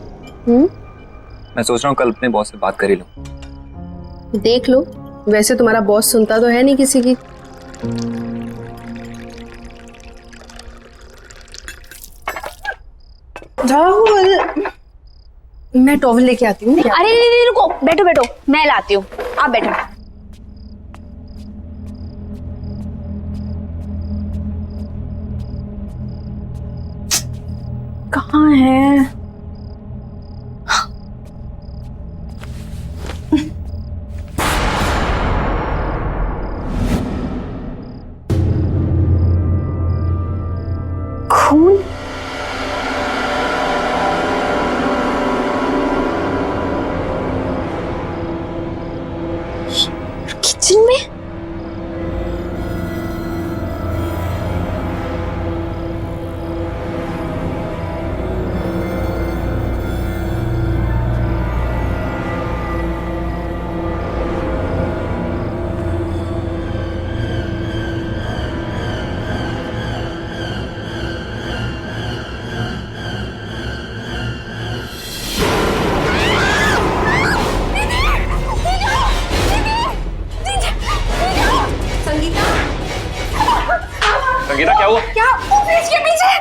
मैं सोच रहा हूँ कल अपने बॉस से बात कर ही लूं। देख लो, वैसे तुम्हारा बॉस सुनता तो है नहीं किसी की। राहुल, मैं टॉवल लेके आती हूँ। अरे नहीं, रुको, बैठो बैठो, मैं लाती हूँ, आप बैठो। कहाँ है? खून? किचन में? संगीता, क्या हुआ? क्या? वो फ्रिज के पीछे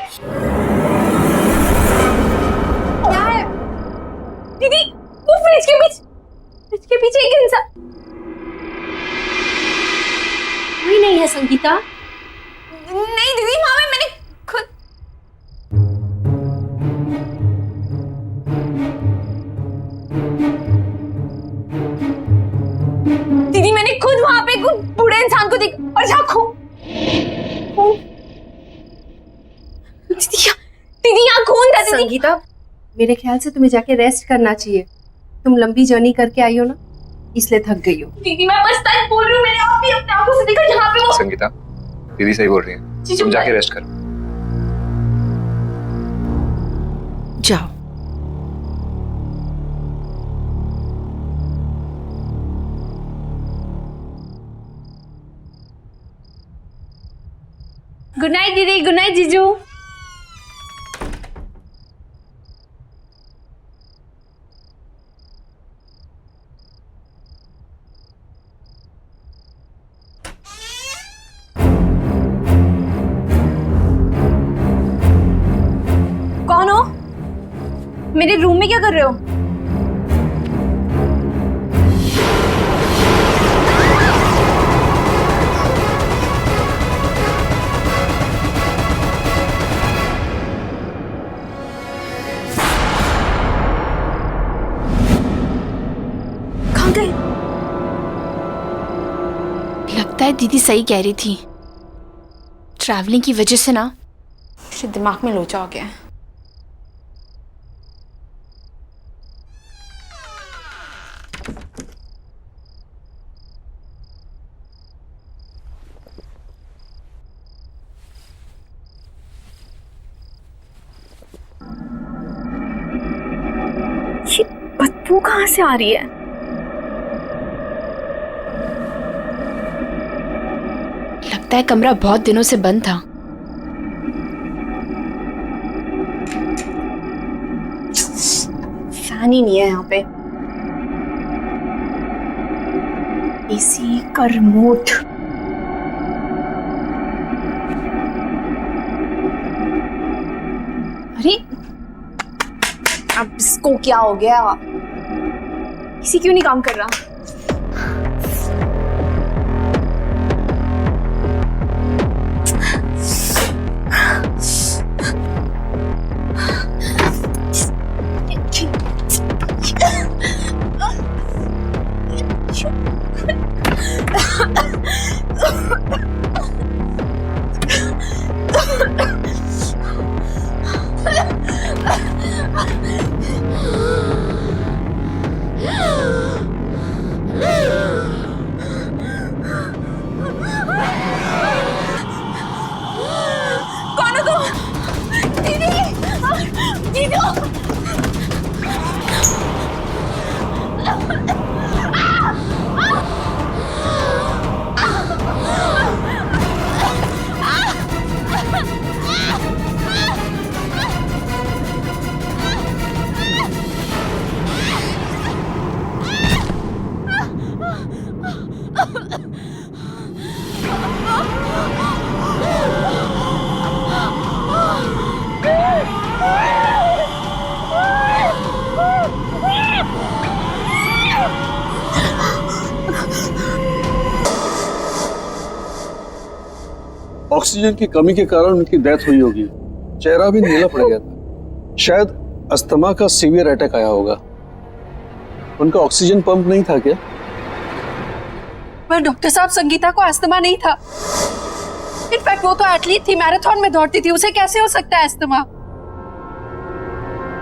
क्या है? दीदी, वो फ्रिज के पीछे एक इंसान। कोई नहीं है संगीता। नहीं दीदी, वहां में मैंने खुद वहां पे एक बूढ़े इंसान को देख और झांको। दीदी यहाँ खून था। दीदी संगीता, मेरे ख्याल से तुम्हें जाके रेस्ट करना चाहिए। तुम लंबी जर्नी करके आई हो ना, इसलिए थक गई हो। दीदी मैं बस सच बोल रही हूँ, मैंने आप भी अपने आंखों से देखा यहाँ पे वो। संगीता, दीदी सही बोल रही है, तुम जाके रेस्ट करो। जाओ। गुड नाइट दीदी, गुड नाइट जीजू। कौन हो? मेरे रूम में क्या कर रहे हो? कहाँ गए? लगता है दीदी सही कह रही थी। ट्रैवलिंग की वजह से ना मेरे दिमाग में लोचा हो गया है। ये बदबू कहाँ से आ रही है? लगता है कमरा बहुत दिनों से बंद था। फैन ही नहीं है यहाँ पे। एसी का रिमोट। अरे अब इसको क्या हो गया? एसी क्यों नहीं काम कर रहा? ऑक्सीजन की कमी के कारण उनकी डेथ हुई होगी। चेहरा भी नीला पड़ गया था। शायद अस्थमा का सीवियर अटैक आया होगा। उनका ऑक्सीजन पंप नहीं था क्या? पर डॉक्टर साहब, संगीता को अस्थमा नहीं था। इनफैक्ट वो तो एथलीट थी, मैराथन में दौड़ती थी, उसे कैसे हो सकता है अस्थमा?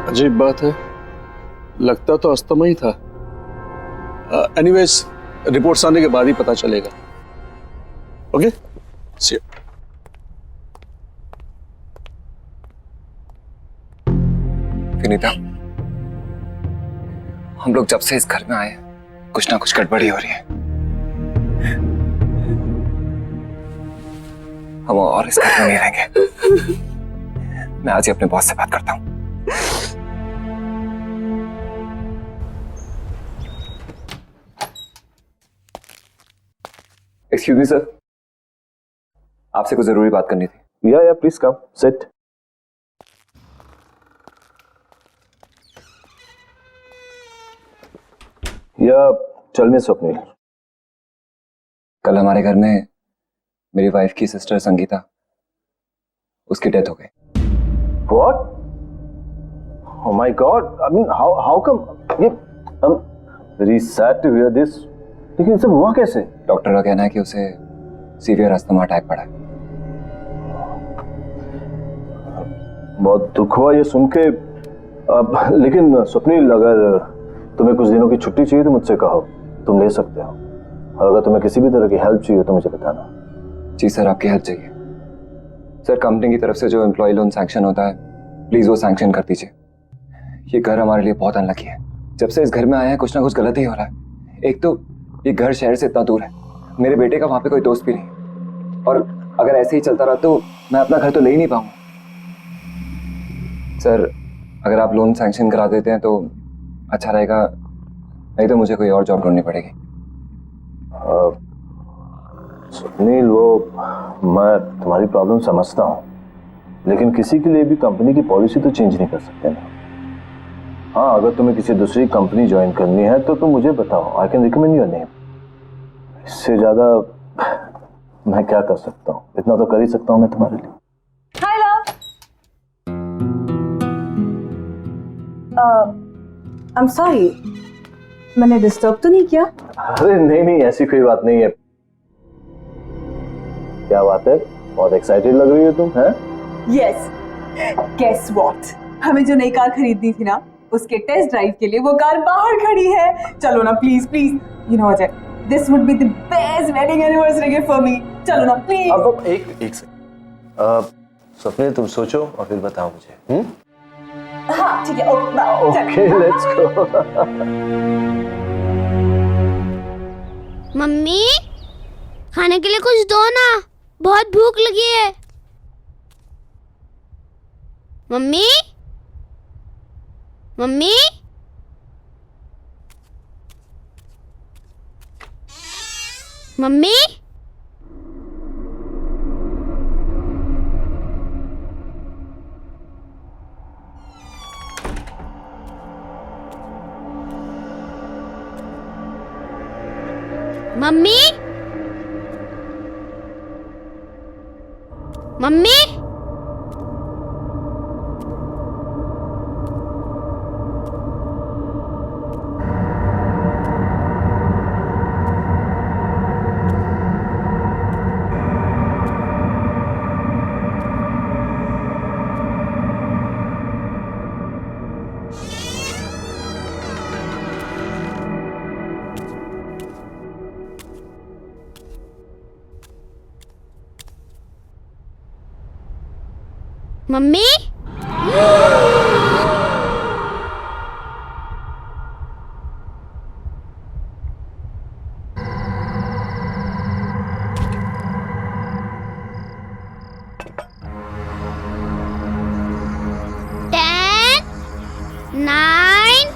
अजीब बात है, लगता तो अस्थमा ही था। एनीवेज, रिपोर्ट्स आने के बाद ही पता चलेगा। Okay, C you. विनीता, हम लोग जब से इस घर में आए कुछ ना कुछ गड़बड़ी हो रही है। हम और इस घर में नहीं रहेंगे। मैं आज ही अपने बॉस से बात करता हूँ। एक्सक्यूज मी सर, आपसे कुछ जरूरी बात करनी थी। या प्लीज कम सिट। या चल में स्वप्निल। कल हमारे घर में मेरी वाइफ की सिस्टर संगीता, उसकी डेथ हो गई। What? Oh my God! I mean, how come? ये I'm very sad to hear this. लेकिन सब हुआ कैसे? डॉक्टर का कहना है कि उसे सीवियर अस्थमा अटैक पड़ा है। बहुत दुख हुआ ये सुन के। लेकिन स्वप्निल, अगर तुम्हें कुछ दिनों की छुट्टी चाहिए तो मुझसे कहो, तुम ले सकते हो। और अगर तुम्हें किसी भी तरह की हेल्प चाहिए तो मुझे बताना। जी सर, आपकी हेल्प चाहिए। सर, कंपनी की तरफ से जो एम्प्लॉय लोन सैंक्शन होता है, प्लीज वो सैंक्शन कर दीजिए। ये घर हमारे लिए बहुत अनलकी है। जब से इस घर में आए हैं कुछ ना कुछ गलत ही हो रहा है। एक तो ये घर शहर से इतना दूर है, मेरे बेटे का वहां पे कोई दोस्त भी नहीं, और अगर ऐसे ही चलता रहा तो मैं अपना घर तो ले ही नहीं पाऊंगा। सर, अगर आप लोन सैंक्शन करा देते हैं तो अच्छा रहेगा, नहीं तो मुझे कोई और जॉब ढूंढनी पड़ेगी। सुनील, वो मैं तुम्हारी प्रॉब्लम समझता हूँ, लेकिन किसी के लिए भी कंपनी की पॉलिसी तो चेंज नहीं कर सकते ना। हाँ, अगर तुम्हें किसी दूसरी कंपनी ज्वाइन करनी है तो तुम मुझे बताओ, I can recommend your name. इससे ज्यादा मैं क्या कर सकता हूँ? इतना तो कर ही सकता हूँ मैं तुम्हारे लिए। हाय लव, आई एम सॉरी, मैंने डिस्टर्ब तो नहीं किया? अरे नहीं, ऐसी कोई बात नहीं है। क्या बात है, बहुत एक्साइटेड लग रही हो तुम, हैं? यस, गेस व्हाट, हमें जो नई कार खरीदनी थी ना, उसके टेस्ट ड्राइव के लिए वो कार बाहर खड़ी है। चलो ना please please, you know Ajay, this would be the best wedding anniversary gift for me. चलो ना प्लीज। अब एक सेकंड, स्वप्निल तुम सोचो और फिर बताओ मुझे। हाँ ठीक है, ओके लेट्स गो। मम्मी, खाने के लिए कुछ दो ना, बहुत भूख लगी है। Mummy, mummy, mummy mummy mummy mummy nine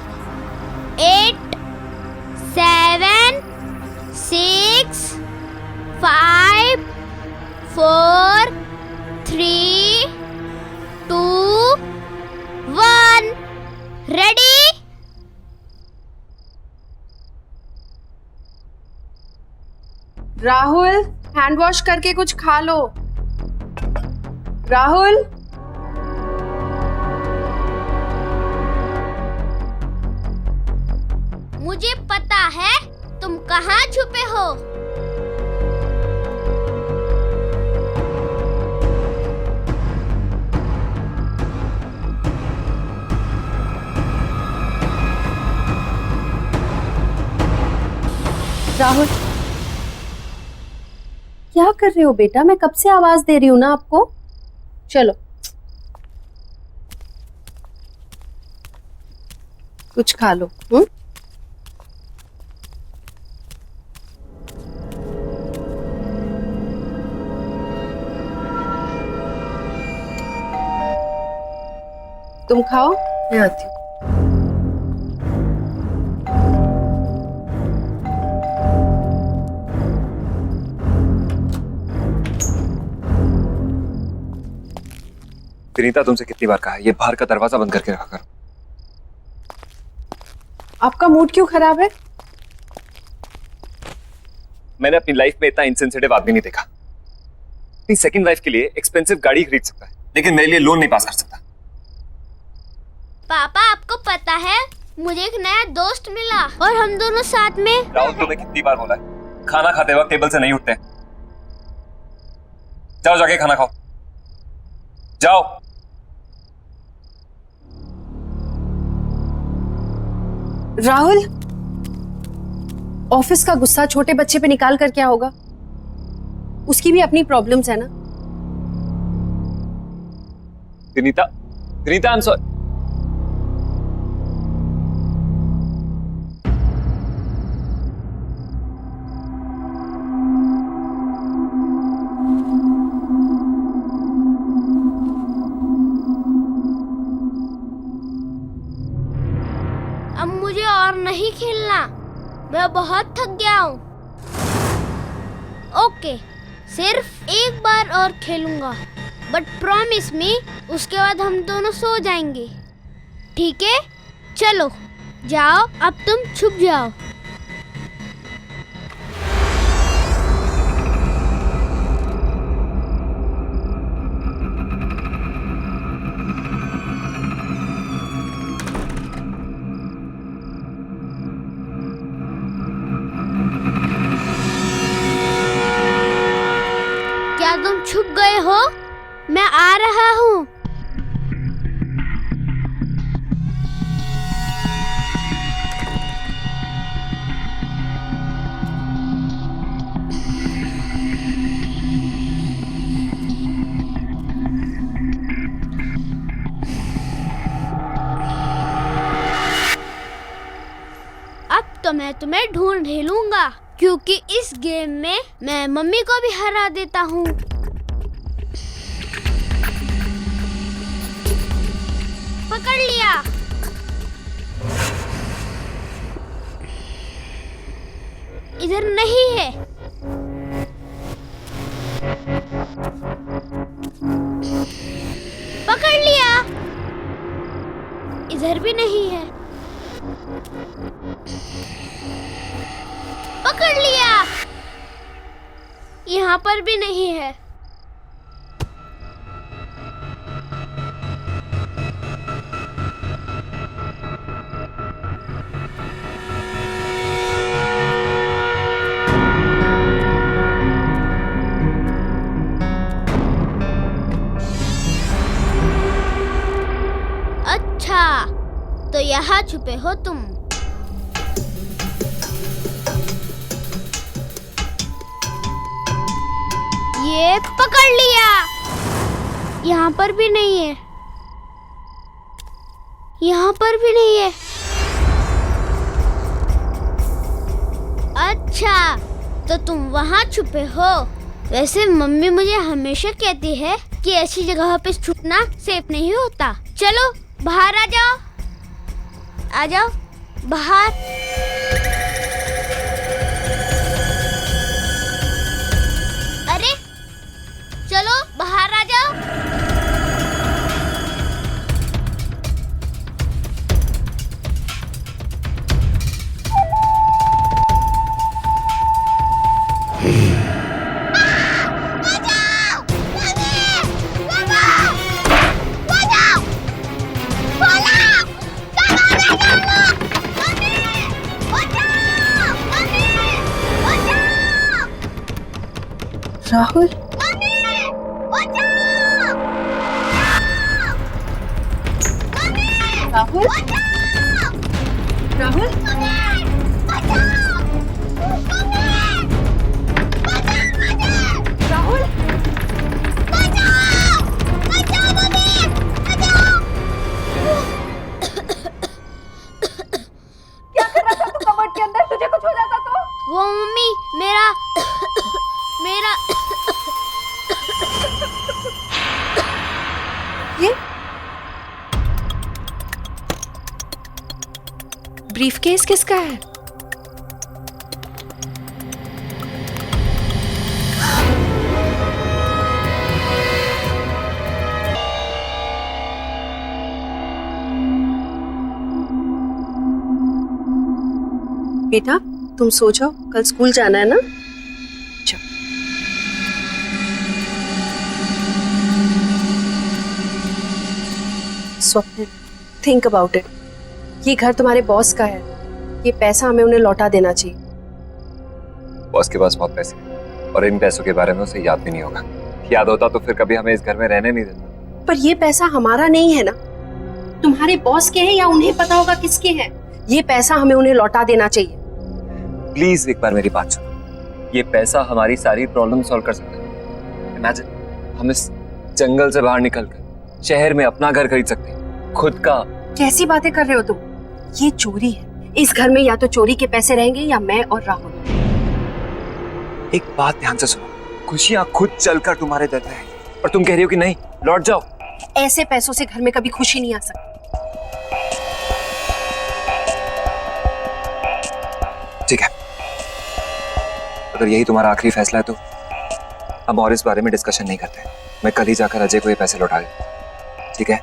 8 7 6 5 4 3 2 1 ready. Rahul hand wash करके कुछ खा लो। राहुल मुझे पता है तुम कहाँ छुपे हो। राहुल क्या कर रहे हो बेटा? मैं कब से आवाज दे रही हूँ ना आपको। चलो कुछ खा लो। तुम खाओ, मैं आती हूँ। विनीता, तुमसे कितनी बार कहा है ये बाहर का दरवाजा बंद करके रखा करो। आपका मूड क्यों खराब है? मैंने अपनी लाइफ में इतना इनसेंसिटिव आदमी नहीं देखा। अपनी सेकंड लाइफ के लिए एक्सपेंसिव गाड़ी खरीद सकता है, लेकिन मेरे लिए लोन नहीं पास कर सकता। पापा आपको पता है मुझे एक नया दोस्त मिला और हम दोनों साथ में। राहुल, तुम्हें कितनी बार बोला है खाना खाते वक्त टेबल से नहीं उठते। जाओ जाके खाना खाओ, जाओ। राहुल ऑफिस का गुस्सा छोटे बच्चे पे निकाल कर क्या होगा? उसकी भी अपनी प्रॉब्लम्स है ना। Vinita, Vinita, I am sorry. अब मुझे और नहीं खेलना, मैं बहुत थक गया हूँ। ओके, सिर्फ एक बार और खेलूंगा, बट प्रॉमिस मी उसके बाद हम दोनों सो जाएंगे, ठीक है? चलो जाओ, अब तुम छुप जाओ। क्या तुम छुप गए हो? मैं आ रहा हूँ। अब तो मैं तुम्हें ढूंढ ही लूंगा, क्योंकि इस गेम में मैं मम्मी को भी हरा देता हूँ। पकड़ लिया। इधर नहीं है। इधर भी नहीं है। पकड़ लिया। यहाँ पर भी नहीं है। अच्छा, तो यहाँ छुपे हो तुम। ये पकड़ लिया। यहाँ पर भी नहीं है। यहाँ पर भी नहीं है। अच्छा, तो तुम वहाँ छुपे हो। वैसे मम्मी मुझे हमेशा कहती है कि ऐसी जगह पे छुपना सेफ नहीं होता। चलो बाहर आ जाओ। आ जाओ बाहर। अरे चलो बाहर आ जाओ। राहुल, राहुल, राहुल, राहुल, क्या कर रहा था तू कबर्ड के अंदर? तुझे कुछ हो जाता तो? वो मम्मी मेरा ये ब्रीफकेस किसका है? बेटा तुम सो जाओ, कल स्कूल जाना है ना। Swapnil, think about it. ये घर तुम्हारे बॉस का है। ये पैसा हमें उन्हें लौटा देना चाहिए। बॉस के पास बहुत पैसे हैं और इन पैसों के बारे में उसे याद भी नहीं होगा। याद होता तो फिर कभी हमें इस घर में रहने नहीं देता। पर ये पैसा हमारा नहीं है ना, तुम्हारे बॉस के हैं या उन्हें पता होगा किसके हैं। ये पैसा हमें उन्हें लौटा देना चाहिए। प्लीज एक बार मेरी बात सुनो। ये पैसा हमारी सारी प्रॉब्लम सॉल्व कर सकता है। इमेजिन हम इस जंगल से बाहर निकलकर शहर में अपना घर खरीद सकते हैं, खुद का। कैसी बातें कर रहे हो तुम? ये चोरी है। इस घर में या तो चोरी के पैसे रहेंगे या मैं और राहुल। एक बात ध्यान से सुनो, खुशियां खुद चलकर तुम्हारे दर पे आएंगी और तुम कह रही हो कि नहीं, लौट जाओ। ऐसे पैसों से घर में कभी खुशी नहीं आ सकती। ठीक है, अगर यही तुम्हारा आखिरी फैसला है तो हम और इस बारे में डिस्कशन नहीं करते। मैं कल ही जाकर अजय को ये पैसे लौटा दूं, ठीक है?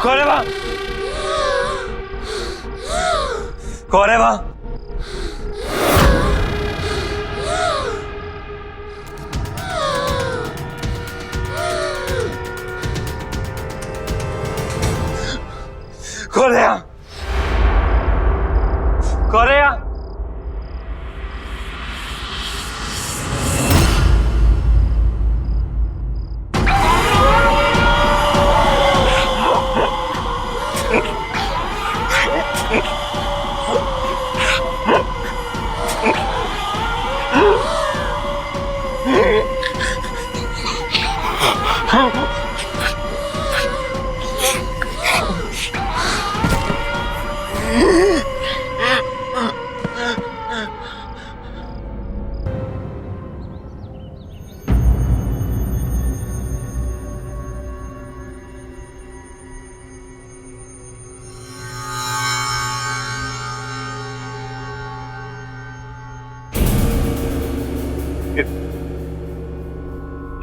कौन है वहाँ? कौन है वहाँ? कौन है यहाँ? कौन है यहाँ?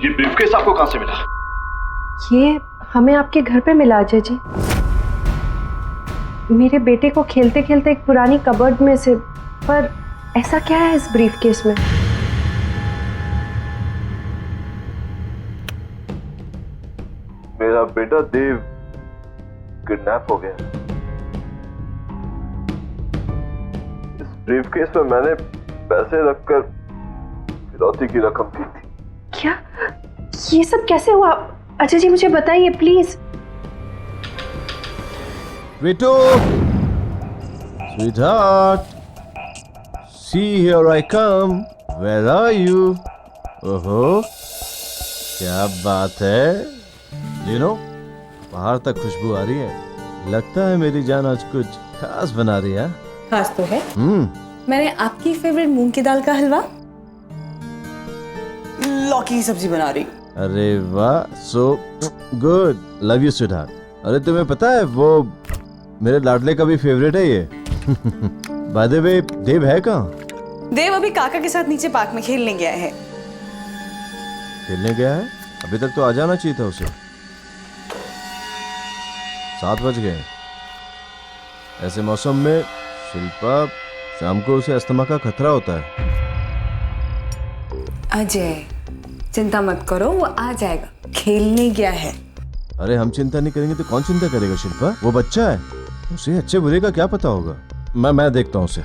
ये ब्रीफकेस आपको कहां से मिला? ये हमें आपके घर पे मिला अजय जी। मेरे बेटे को खेलते खेलते एक पुरानी कबर्ड में से। पर ऐसा क्या है इस ब्रीफकेस में? मेरा बेटा देव किडनैप हो गया। इस ब्रीफकेस में मैंने पैसे रखकर फिरौती की रकम दी थी। क्या? ये सब कैसे हुआ? अजय जी मुझे बताइए प्लीज। बेटो, sweetheart, see here I come. Where are you? ओहो, क्या बात है? You know, बाहर तक खुशबू आ रही है। लगता है मेरी जान आज कुछ खास बना रही है। खास तो है। मैंने आपकी फेवरेट मूंग की दाल का हलवा, लौकी की सब्जी बना रही हूँ। अरे वाह, so good. Love you, sweetheart. अरे तुम्हें पता है वो मेरे लाडले का भी फेवरेट है ये। By the way, देव है कहाँ? देव अभी काका के साथ नीचे पार्क में खेलने गया है। खेलने गया है? अभी तक तो आ जाना चाहिए था उसे। 7 बज गए। ऐसे मौसम में शिल्पा, शाम को उसे अस्थमा का खतरा होता है। अजय, चिंता मत करो, वो आ जाएगा। खेलने गया है। अरे हम चिंता नहीं करेंगे तो कौन चिंता करेगा शिल्पा? वो बच्चा है, उसे अच्छे बुरे का क्या पता होगा। मैं देखता हूँ उसे।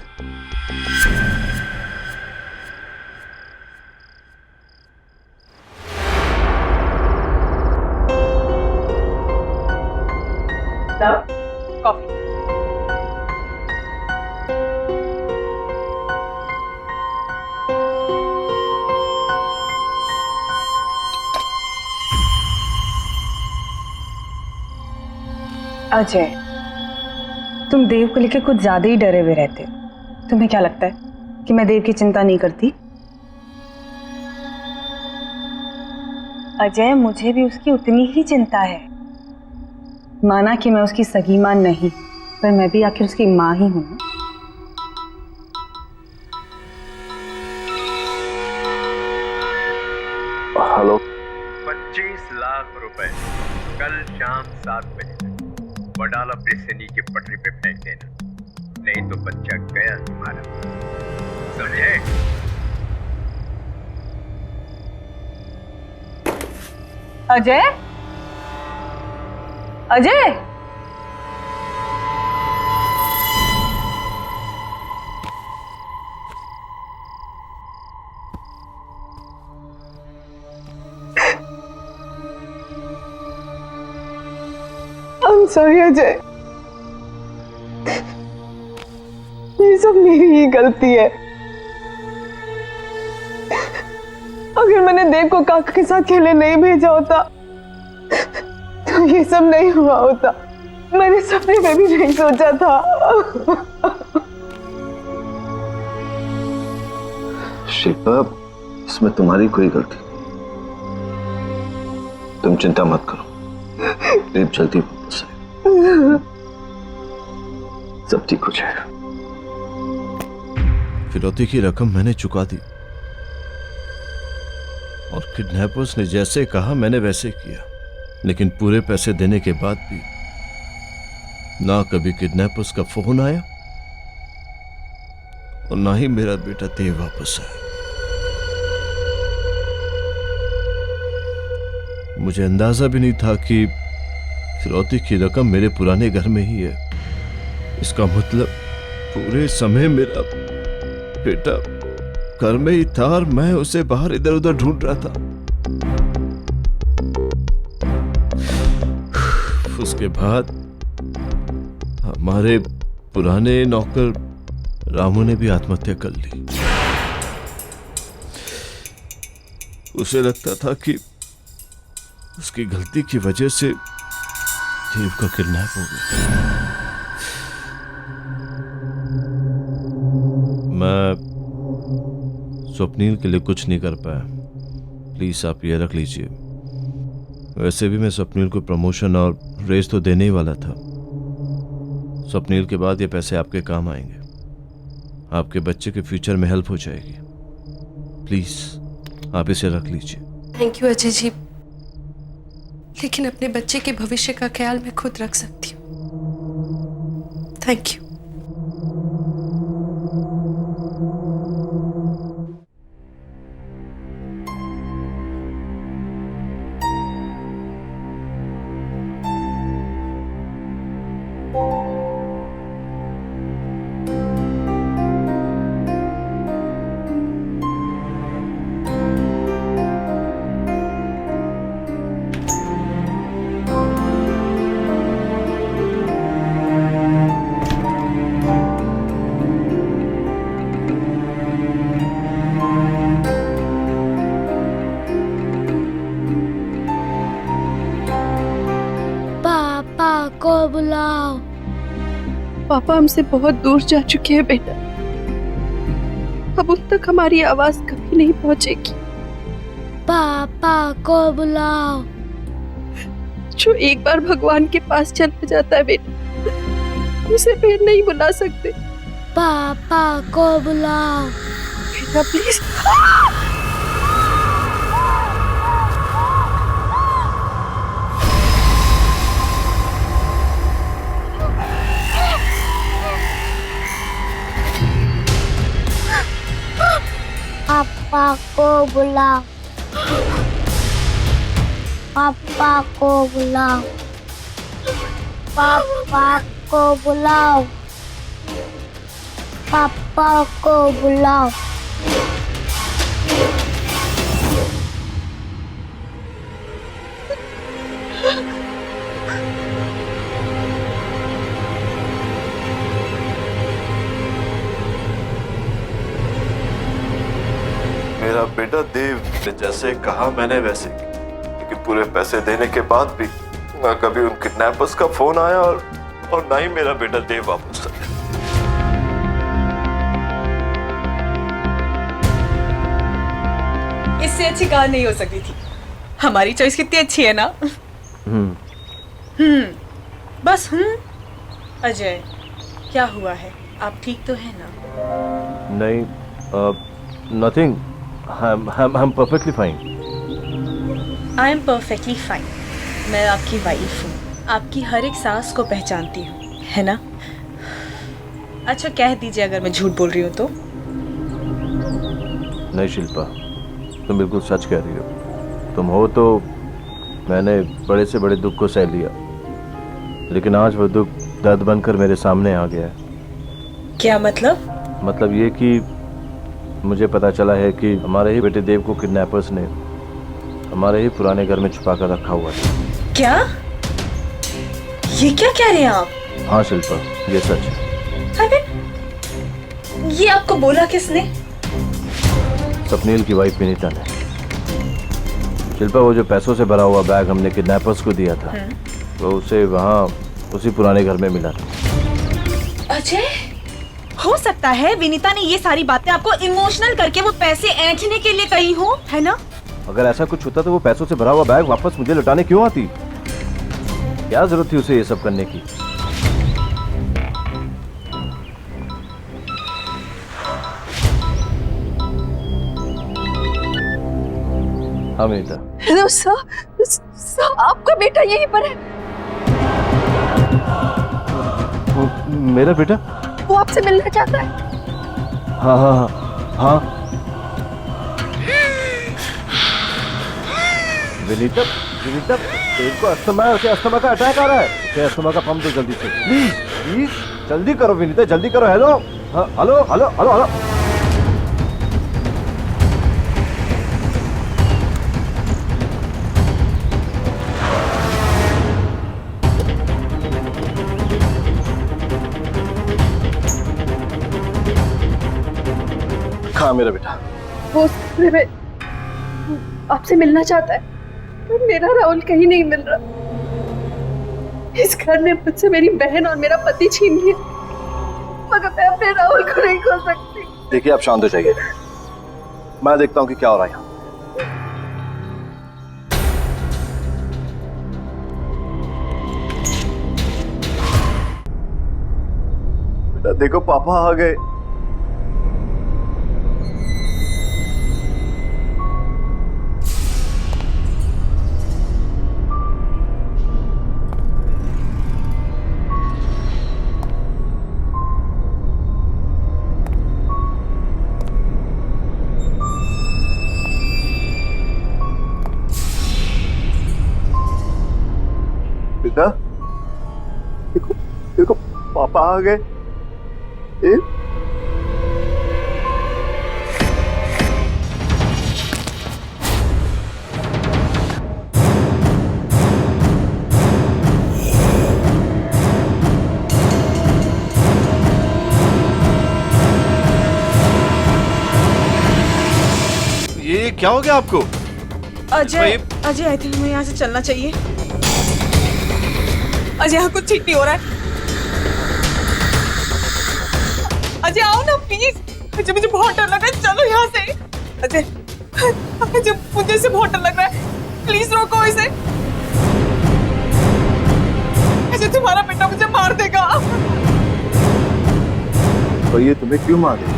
कॉफी। अजय, तुम देव को लेकर कुछ ज्यादा ही डरे हुए रहते हो। तुम्हें क्या लगता है कि मैं देव की चिंता नहीं करती? अजय, मुझे भी उसकी उतनी ही चिंता है। माना कि मैं उसकी सगी मां नहीं, पर मैं भी आखिर उसकी मां ही हूं। हेलो। 25 लाख रुपए कल शाम 7 बजे वडाला ब्रिज से नीचे पटरी पे फेंक देना, नहीं तो बच्चा गया तुम्हारा। समझे? अजय, अजय, I'm sorry अजय, ये सब मेरी ही गलती है। अगर मैंने देव को काका के साथ खेलने नहीं भेजा होता तो ये सब नहीं हुआ होता। मैंने सपने में भी नहीं सोचा था। शिल्पा, इसमें तुम्हारी कोई गलती नहीं। तुम चिंता मत करो, देव जल्दी वापस आएगा, सब ठीक हो जाएगा। फिरौती की रकम मैंने चुका दी और किडनैपर्स ने जैसे कहा मैंने वैसे किया, लेकिन पूरे पैसे देने के बाद भी ना कभी किडनैपर्स का फोन आया और ना ही मेरा बेटा देव वापस आया। मुझे अंदाजा भी नहीं था कि फिरौती की रकम मेरे पुराने घर में ही है। इसका मतलब पूरे समय मेरा बेटा घर में ही था और मैं उसे बाहर इधर उधर ढूंढ रहा था। उसके बाद हमारे पुराने नौकर रामू ने भी आत्महत्या कर ली। उसे लगता था कि उसकी गलती की वजह से देव का किडनैप हो गया। मैं स्वप्नील के लिए कुछ नहीं कर पाया, प्लीज आप ये रख लीजिए। वैसे भी मैं स्वप्नील को प्रमोशन और रेस तो देने ही वाला था। स्वप्नील के बाद ये पैसे आपके काम आएंगे, आपके बच्चे के फ्यूचर में हेल्प हो जाएगी। प्लीज आप इसे रख लीजिए। थैंक यू अजय जी, लेकिन अपने बच्चे के भविष्य का ख्याल मैं खुद रख सकती हूँ। Thank you. बुलाओ। पापा हमसे बहुत दूर जा चुके हैं बेटा, अब उन तक हमारी आवाज कभी नहीं पहुंचेगी। पापा को बुलाओ। जो एक बार भगवान के पास चला जाता है बेटा, उसे फिर नहीं बुला सकते। पापा को बुलाओ बेटा प्लीज। पापा को बुलाओ। पापा को बुलाओ। पापा को बुलाओ। पापा को बुलाओ। मेरा बेटा देव ने जैसे कहा मैंने वैसे किया, लेकिन पूरे पैसे देने के बाद भी ना कभी उन किडनैपर्स का फोन आया और ना ही मेरा बेटा देव वापस आया। इससे अच्छी कार नहीं हो सकती थी। हमारी चॉइस कितनी अच्छी है ना। बस अजय, क्या हुआ है? आप ठीक तो है ना? नहीं, nothing, I am perfectly fine. I am perfectly fine. मैं आपकी वाइफ हूँ, आपकी हर एक सांस को पहचानती हूँ, है ना? अच्छा कह दीजिए अगर मैं झूठ बोल रही हूँ तो। नहीं शिल्पा, तुम बिल्कुल सच कह रही हो। तुम हो तो मैंने बड़े से बड़े दुख को सह लिया, लेकिन आज वो दुख दर्द बनकर मेरे सामने आ गया है। क्या मतलब? मतलब ये कि मुझे पता चला है कि हमारे ही बेटे देव को किडनैपर्स ने हमारे ही पुराने घर में छुपा कर रखा हुआ था। क्या? ये क्या कह रहे हैं आप? हाँ शिल्पा, ये सच है। अरे ये आपको बोला किसने? स्वप्नील की वाइफ विनीता ने। शिल्पा, वो जो पैसों से भरा हुआ बैग हमने किडनैपर्स को दिया था, वो उसे वहाँ उसी पुराने घर में मिला था। अजय, हो सकता है विनीता ने ये सारी बातें आपको इमोशनल करके वो पैसे ऐंठने के लिए कही हो, है ना? अगर ऐसा कुछ होता तो वो पैसों से भरा हुआ बैग वापस मुझे लौटाने क्यों आती? क्या जरूरत थी उसे ये सब करने की? हाँ विनीता। हेलो सर, आपका बेटा यहीं पर है। मेरा बेटा? वो आपसे मिलना चाहता है। हाँ हाँ हाँ हाँ। विनीता, विनीता, तेरे को अस्थमा का अटैक आ रहा है। उसे अस्थमा का पंप दो जल्दी से, प्लीज प्लीज जल्दी करो विनीता, जल्दी करो। हेलो, हाँ, हेलो हेलो हेलो हेलो। हाँ मेरा बेटा, वो आपसे मिलना चाहता है। मेरा राहुल कहीं नहीं मिल रहा। इस घर ने मुझसे मेरी बहन और मेरा पति छीन लिया, मगर मैं अपने राहुल को नहीं खो सकती। देखिए आप शांत हो जाइए, मैं देखता हूँ कि क्या हो रहा है यहाँ। बेटा देखो पापा आ गए। बेटा देखो देखो पापा आ गए। ये क्या हो गया आपको? अजय, अजय आई थिंक हमें यहाँ से चलना चाहिए। अजय यहाँ कुछ ठीक नहीं हो रहा है। अजय आओ ना प्लीज, अजय मुझे बहुत डर लग रहा है, चलो यहाँ से। अजय, अजय मुझे इसे बहुत डर लग रहा है, प्लीज रोको इसे। अजय तुम्हारा बेटा मुझे मार देगा। तो ये तुम्हें क्यों मार देगा?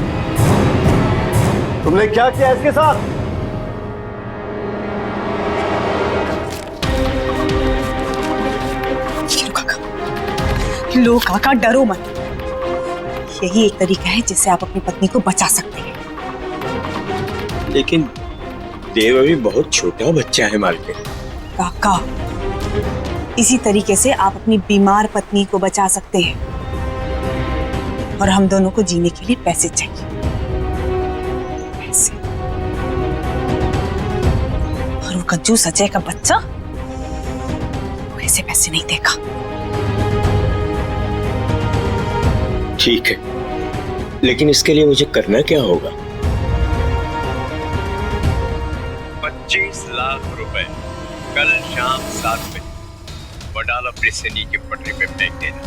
तुमने क्या किया इसके साथ? लो काका डरो मत, यही एक तरीका है जिससे आप अपनी पत्नी को बचा सकते हैं। लेकिन देव अभी बहुत छोटा बच्चा है मालकिन। काका, इसी तरीके से आप अपनी बीमार पत्नी को बचा सकते हैं, और हम दोनों को जीने के लिए पैसे चाहिए। पैसे। और वो कंजूस अजय का बच्चा वैसे पैसे नहीं देगा। ठीक है, लेकिन इसके लिए मुझे करना क्या होगा? 25 लाख रुपए कल शाम 7 बजे वडाला ब्रिज से नीचे पटरी पे फेंक देना।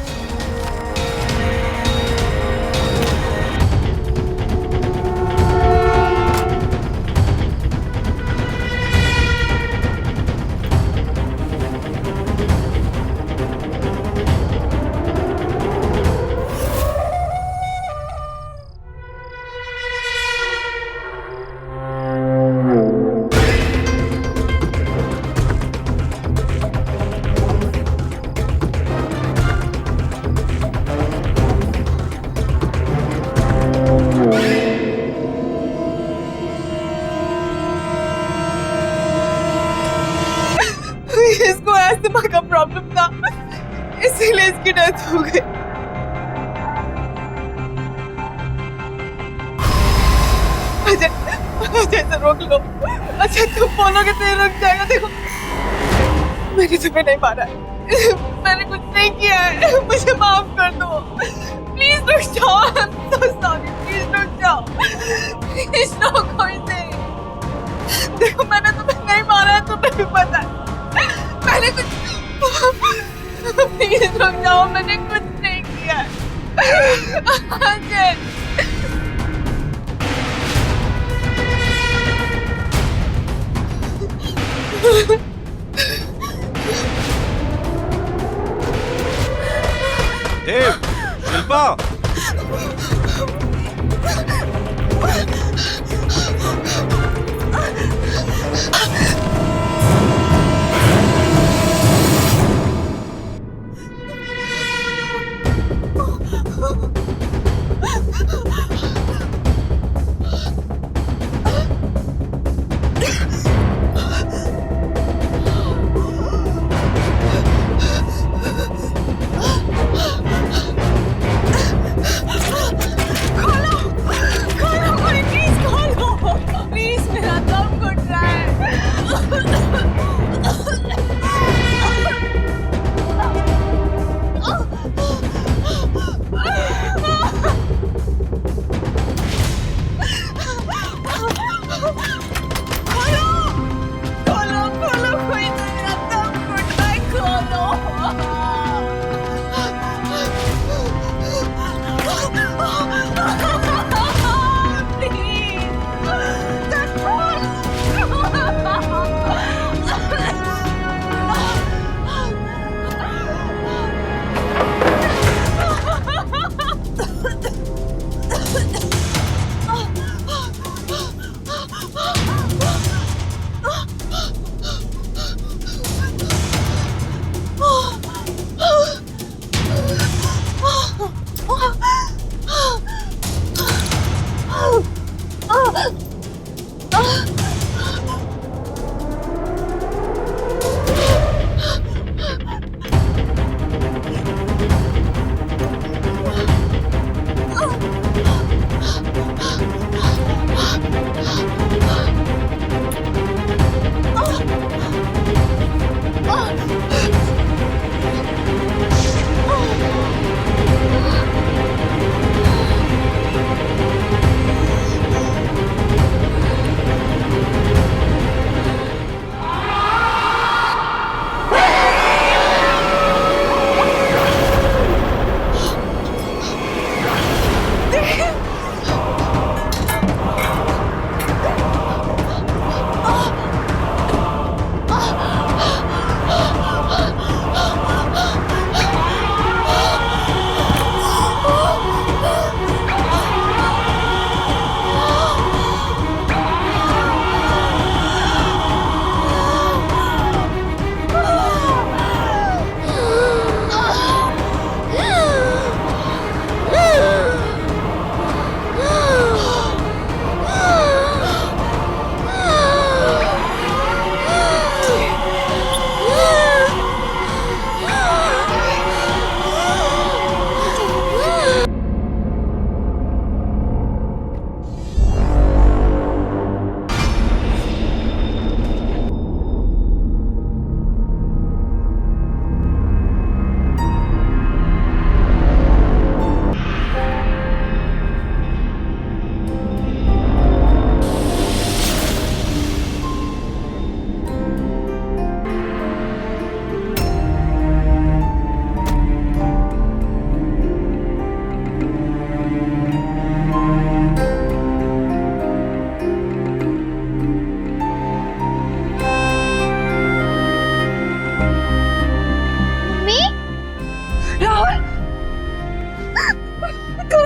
इसको अस्थमा का प्रॉब्लम था, इसीलिए इसकी डेथ हो गई। अजय, अजय से रोक लो। अच्छा तुम बोलोगे तो ये रुक जाएगा। देखो मैंने तुम्हें नहीं मारा है, मैंने कुछ नहीं किया है, मुझे माफ कर दो। प्लीज रुक जाओ, सॉरी, प्लीज रुक जाओ, प्लीज रोको इसे। देखो मैंने तुम्हें नहीं मारा है, तुम्हें भी पता है। मैंने कुछ, प्लीज रुक जाओ, मैंने कुछ नहीं किया। अजय पुष्पा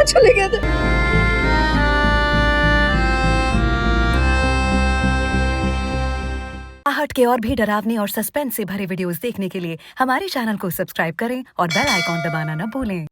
चले गए थे। आहट के और भी डरावने और सस्पेंस से भरे वीडियोस देखने के लिए हमारे चैनल को सब्सक्राइब करें और बेल आइकॉन दबाना न भूलें।